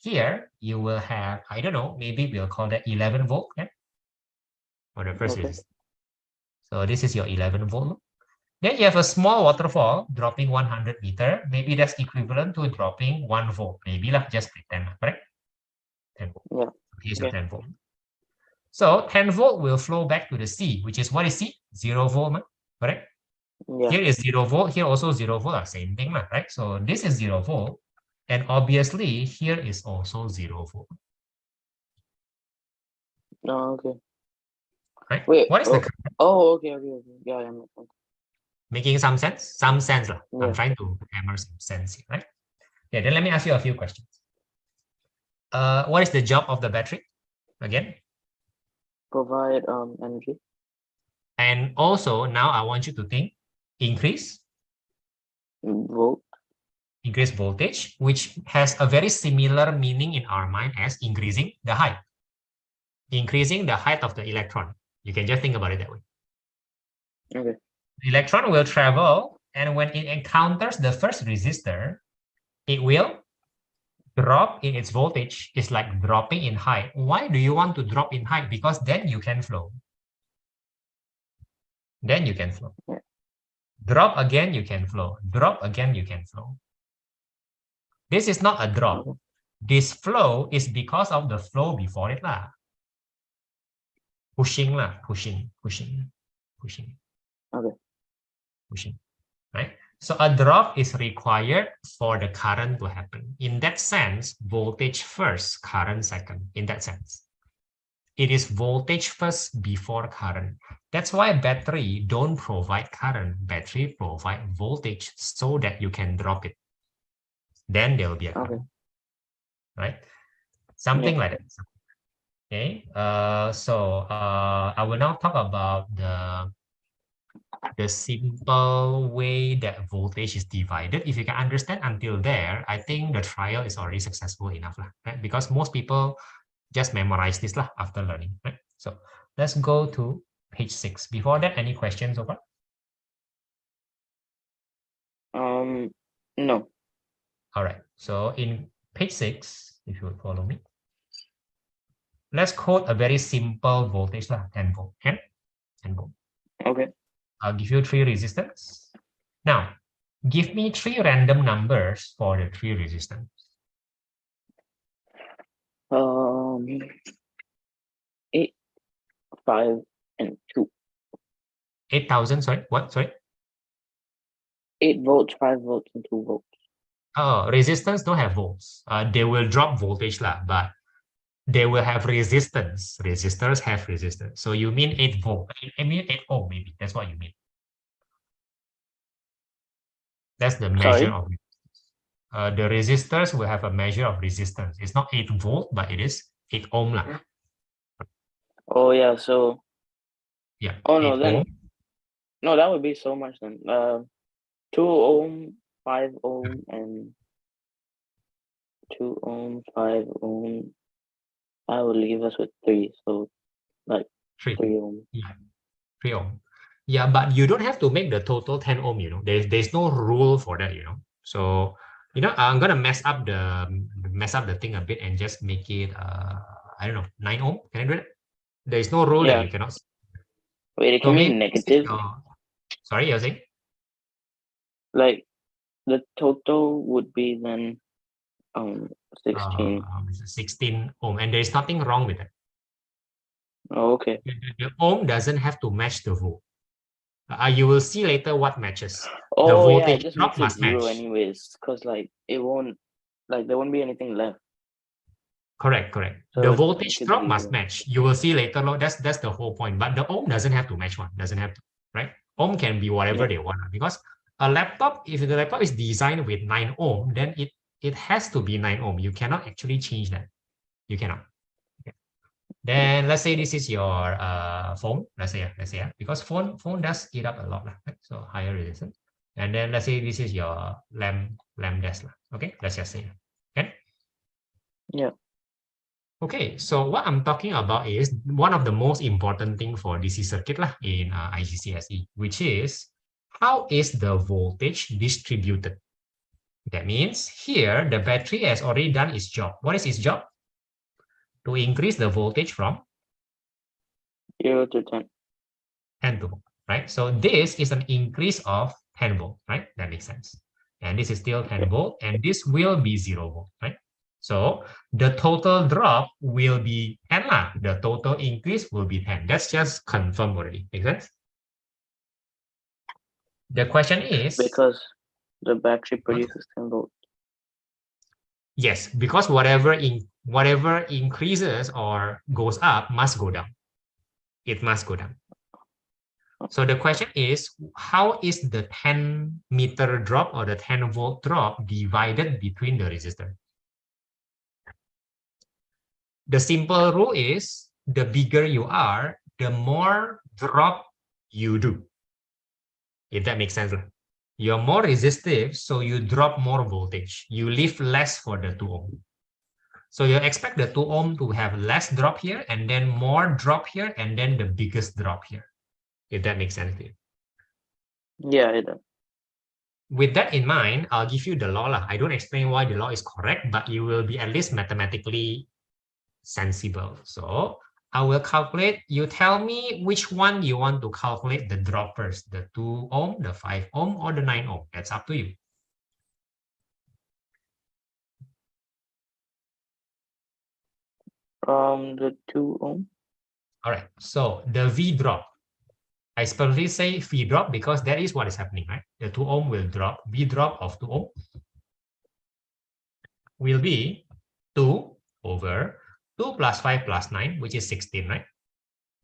here you will have, I don't know, maybe we'll call that 11 volt, for the first resistance. So this is your 11 volt. Then you have a small waterfall dropping 100 meter. Maybe that's equivalent to dropping 1 volt. Maybe just pretend, correct? 10 volt. Yeah. Here's your 10 volt. So 10 volt will flow back to the C, which is what is C? 0 volt, correct? Yeah. Here is 0 volt, here also 0 volt, same thing, right? So this is 0 volt, and obviously here is also 0 volt. Oh, okay. Right? Wait. What is the okay. Yeah, yeah. making some sense? Some sense. Yeah. I'm trying to hammer some sense here, right? Yeah, then let me ask you a few questions. What is the job of the battery? Again? Provide energy. And also now I want you to think increase voltage, which has a very similar meaning in our mind as increasing the height. Increasing the height of the electron. You can just think about it that way. Okay. The electron will travel, and when it encounters the first resistor, it will drop in its voltage. It's like dropping in height. Why do you want to drop in height? Because then you can flow. Then you can flow. Yeah. Drop again, you can flow. Drop again, you can flow. This is not a drop. This flow is because of the flow before it. Pushing. Okay. Pushing. Right? So a drop is required for the current to happen. In that sense, voltage first, current second. In that sense. It is voltage first before current. That's why battery don't provide current. Battery provide voltage so that you can drop it. Then there will be a current. Right? Something like that. Okay. So I will now talk about the simple way that voltage is divided. If you can understand until there, I think the trial is already successful enough, right? Because most people just memorize this after learning, right? So let's go to page 6. Before that, any questions so far? No. All right. So in page 6, if you would follow me, let's quote a very simple voltage, 10 volt. 10 volt. Okay. I'll give you 3 resistors. Now, give me 3 random numbers for the 3 resistors. 8, 5, and 2. 8,000, sorry, what? Sorry? 8 volts, 5 volts, and 2 volts. Oh, resistance don't have volts. They will drop voltage, but they will have resistance. Resistors have resistance. So you mean 8 volt. I mean 8 ohm, maybe. That's what you mean. That's the measure of resistance. The resistors will have a measure of resistance. It's not 8 volt, but it is 8 ohm. Oh, yeah. So, yeah. Oh, no, 8 then. ohm. No, that would be so much then. 2 ohm, 5 ohm, and 2 ohm, 5 ohm. I will leave us with 3. So, like 3 ohm. Yeah, 3 ohm. Yeah, but you don't have to make the total 10 ohm, There's no rule for that, So, I'm gonna mess up the thing a bit and just make it I don't know, 9 ohm. Can I do it? There's no rule that you cannot. Wait, it can be negative. Sorry, you're saying? Like the total would be then 16. 16 ohm, and there's nothing wrong with it. Oh, okay. The ohm doesn't have to match the volt. You will see later what matches. Oh, the voltage yeah, it just drop makes it must 0 match. anyways, because like it won't, like there won't be anything left. Correct. So the voltage drop 0. must match. You will see later. That's the whole point. But the ohm doesn't have to match one. Doesn't have to, right? Ohm can be whatever they want, because a laptop, if the laptop is designed with 9 ohm, then it has to be 9 ohm. You cannot actually change that. You cannot. Okay. Then let's say this is your phone. Let's say, because phone does eat up a lot, right? So higher resistance. And then let's say this is your lamp desk. Okay, let's just say. Okay. Yeah. Okay, so what I'm talking about is one of the most important thing for DC circuit in IGCSE, which is how is the voltage distributed? That means here the battery has already done its job. What is its job? To increase the voltage from 0 to 10. 10 to, right? So this is an increase of 10 volt, right? That makes sense. And this is still 10 volt, and this will be 0 volt, right? So the total drop will be 10 lah. The total increase will be 10. That's just confirmed already. Make sense? The question is, because the battery produces 10 volts. Yes, because whatever increases or goes up must go down. It must go down. So the question is, how is the 10 meter drop or the 10 volt drop divided between the resistor? The simple rule is, the bigger you are, the more drop you do. If that makes sense. You're more resistive, so you drop more voltage. You leave less for the 2 ohm. So you expect the 2 ohm to have less drop here, and then more drop here, and then the biggest drop here. If that makes sense to you. Yeah, it does. With that in mind, I'll give you the law. I don't explain why the law is correct, but you will be at least mathematically sensible. So I will calculate. You tell me which one you want to calculate the drop first, the 2 ohm, the 5 ohm, or the 9 ohm. That's up to you. The 2 ohm. All right. So the V drop. I specifically say V drop because that is what is happening, right? The 2 ohm will drop. V drop of 2 ohm will be 2 over 2 plus 5 plus 9, which is 16, right?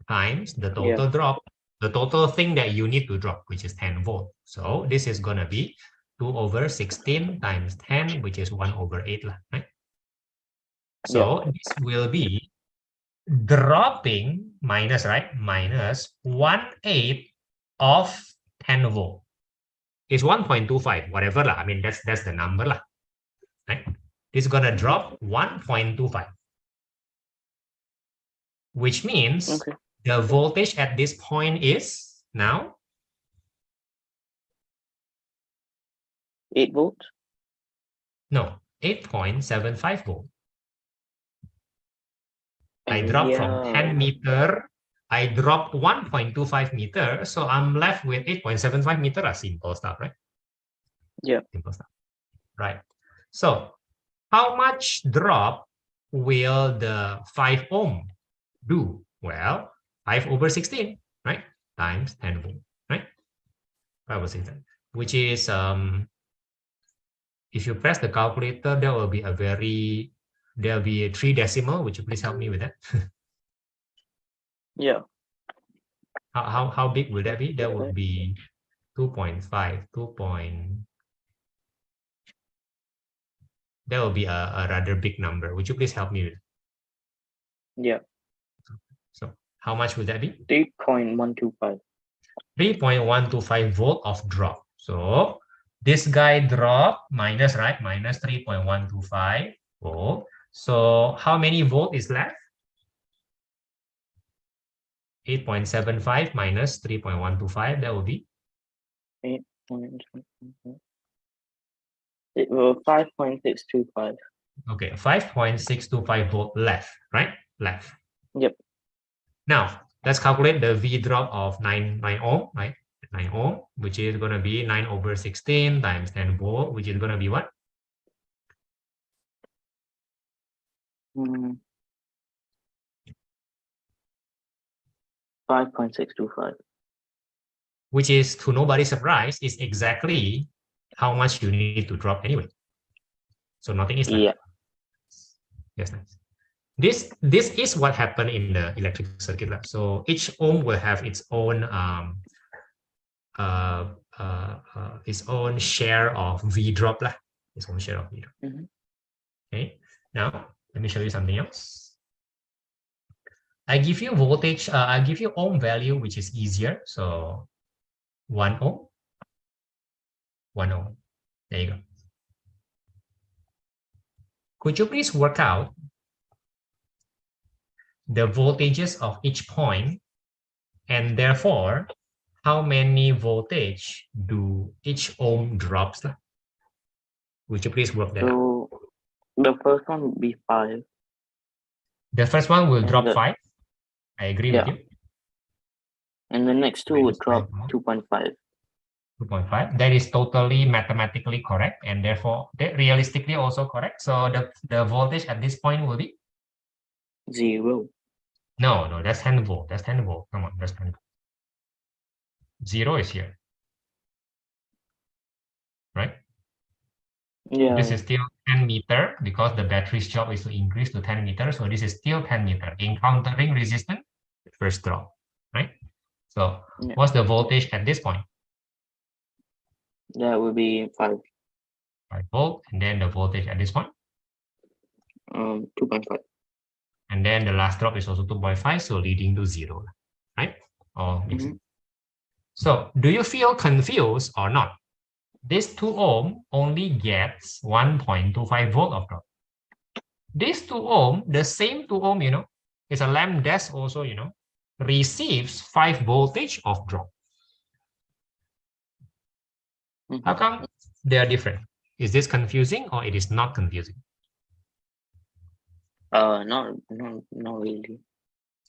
Times the total drop, the total thing that you need to drop, which is 10 volt. So this is going to be 2 over 16 times 10, which is 1 over 8, right? So this will be dropping minus, right? Minus 1/8 of 10 volt. It's 1.25, whatever lah. I mean, that's the number lah. Right? It's gonna drop 1.25, which means the voltage at this point is now 8 volts. no 8.75 volt. I dropped from 10 meter. I dropped 1.25 meter, so I'm left with 8.75 meter. Simple stuff, right? Yeah. Simple stuff. Right. So how much drop will the 5 ohm do? Well, 5 over 16, right? Times 10 volt, right? 5 over 16, which is, if you press the calculator, there will be a 3 decimal. Would you please help me with that? Yeah. How big will that be? That would be 2.5, that will be a rather big number. Would you please help me with? Yeah. So how much would that be? 3.125. 3.125 volt of drop. So this guy drop minus, right? Minus 3.125 volt. So how many volt is left? 8.75 minus 3.125, that will be 5.625. okay, 5.625 volt left, right? Left. Yep. Now let's calculate the V drop of 9 ohm, right? 9 ohm, which is going to be 9 over 16 times 10 volt, which is going to be what? 5.625. Which is, to nobody's surprise, is exactly how much you need to drop anyway. So nothing is left. Yeah. Yes, nice. This is what happened in the electric circuit. So each ohm will have its own share of V drop lah. Its own share of V drop. Okay. Now let me show you something else. I give you voltage. I give you ohm value, which is easier. So 1 ohm. 1 ohm. There you go. Could you please work out the voltages of each point, and therefore how many voltage do each ohm drops? Would you please work that out? So the first one would be 5. The first one will And drop 5. I agree with you. And the next two would drop 2.5. 2.5. That is totally mathematically correct, and therefore realistically also correct. So the voltage at this point will be 0. No, that's 10 volt. That's 10 volt. Come on, that's 10 volt. 0 is here, right? Yeah. This is still 10 meter because the battery's job is to increase to 10 meters. So this is still 10 meter. Encountering resistance, first drop, right? So what's the voltage at this point? That would be 5. 5 volt. And then the voltage at this point? 2.5. And then the last drop is also 2.5, so leading to 0, right? So do you feel confused or not? This 2 ohm only gets 1.25 volt of drop. This 2 ohm, the same 2 ohm, is a lamp dash also, receives 5 voltage of drop. How come they are different? Is this confusing or it is not confusing? Not really.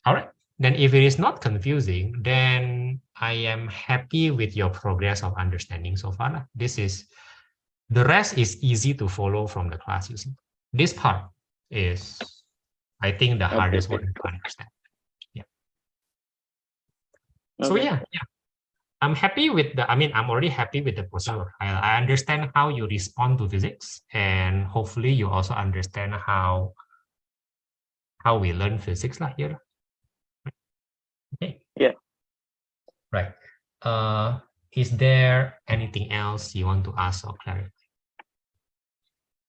All right. Then if it is not confusing, then I am happy with your progress of understanding so far. The rest is easy to follow from the class you see. This part is, I think, the hardest one to understand. Yeah. So yeah. I'm happy with I'm already happy with the procedure. I understand how you respond to physics, and hopefully you also understand how we learn physics here. Okay. Yeah. Right. Is there anything else you want to ask or clarify?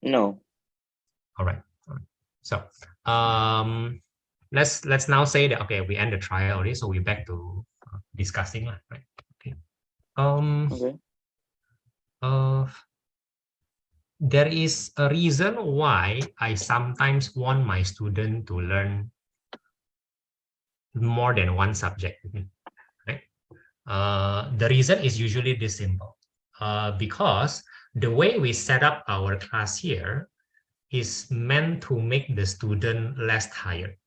No. All right. So let's now say that we end the trial already, so we're back to discussing, right? Okay. Okay. There is a reason why I sometimes want my student to learn more than one subject. Right? The reason is usually this simple. Because the way we set up our class here is meant to make the student less tired.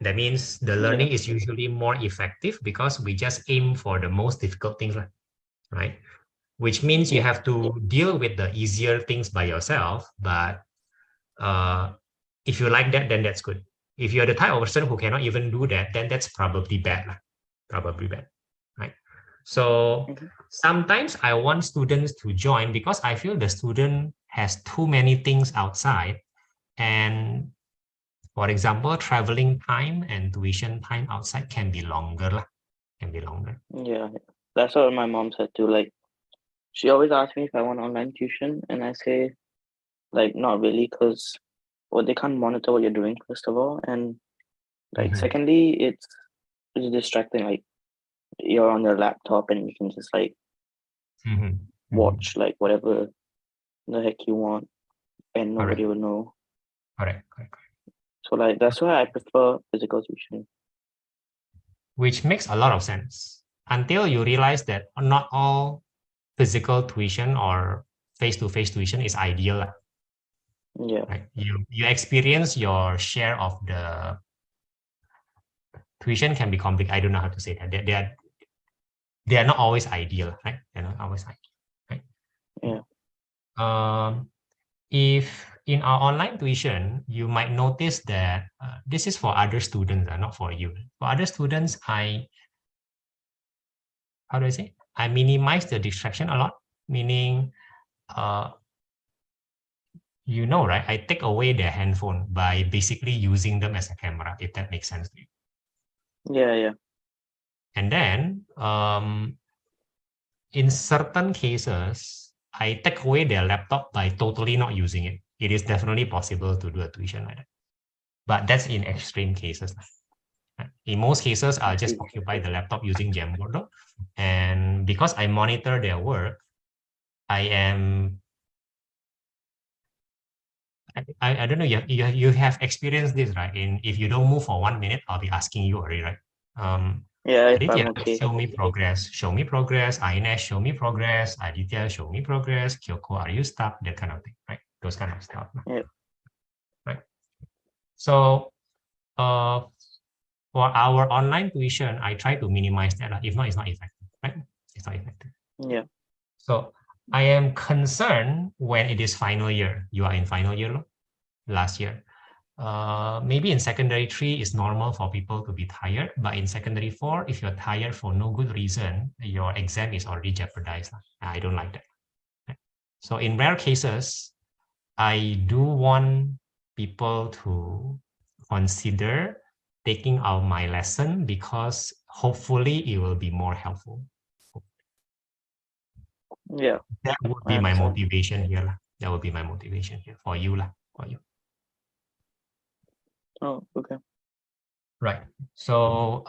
That means the learning is usually more effective because we just aim for the most difficult things, right? Which means you have to deal with the easier things by yourself. But if you like that, then that's good. If you're the type of person who cannot even do that, then that's probably bad, right? So sometimes I want students to join because I feel the student has too many things outside. And for example, traveling time and tuition time outside can be longer. Yeah, that's what my mom said too. Like, she always asks me if I want online tuition, and I say, like, not really, because they can't monitor what you're doing, first of all, and like, secondly, it's distracting. Like, you're on your laptop and you can just like watch like whatever the heck you want, and nobody will know. Correct. So like that's why I prefer physical tuition. Which makes a lot of sense until you realize that not all physical tuition or face-to-face tuition is ideal. Yeah. Right? You experience your share of the tuition can be complicated. I don't know how to say that. They are not always ideal, right? They're not always ideal, right? Yeah. If in our online tuition, you might notice that this is for other students, not for you. For other students, I minimize the distraction a lot, meaning, right? I take away their handphone by basically using them as a camera, if that makes sense to you. Yeah. And then, in certain cases, I take away their laptop by totally not using it. It is definitely possible to do a tuition like that. But that's in extreme cases. In most cases, I'll just occupy the laptop using Jamboard. And because I monitor their work, I don't know, you have experienced this, right? If you don't move for 1 minute, I'll be asking you already, right? Aditya, okay. show me progress. Ainesh, show me progress. Aditya, show me progress. Kyoko, are you stuck? That kind of thing, right? Those kind of stuff. Yeah. Right. So, for our online tuition, I try to minimize that. If not, it's not effective, right? It's not effective. Yeah. So I am concerned when it is final year. You are in final year last year. Maybe in secondary 3, it's normal for people to be tired, but in secondary 4, if you're tired for no good reason, your exam is already jeopardized. I don't like that. So in rare cases, I do want people to consider taking out my lesson because hopefully it will be more helpful. Yeah. That would be my motivation here. That would be my motivation here for you. For you. Oh, okay. Right. So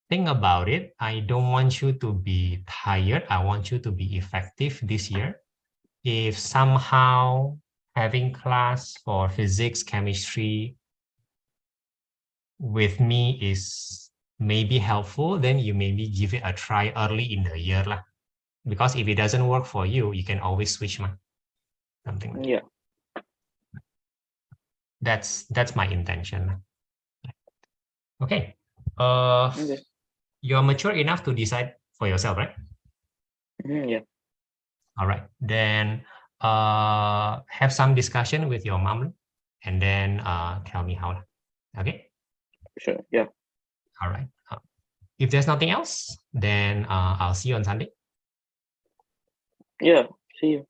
think about it. I don't want you to be tired. I want you to be effective this year. If somehow having class for physics, chemistry with me is maybe helpful, then you maybe give it a try early in the year. Because if it doesn't work for you, you can always switch something like that. Yeah. That's my intention. Okay. Okay. You're mature enough to decide for yourself, right? Yeah. All right. Then have some discussion with your mom and then tell me how. Okay? Sure. Yeah. All right. If there's nothing else, then I'll see you on Sunday. Yeah. See you.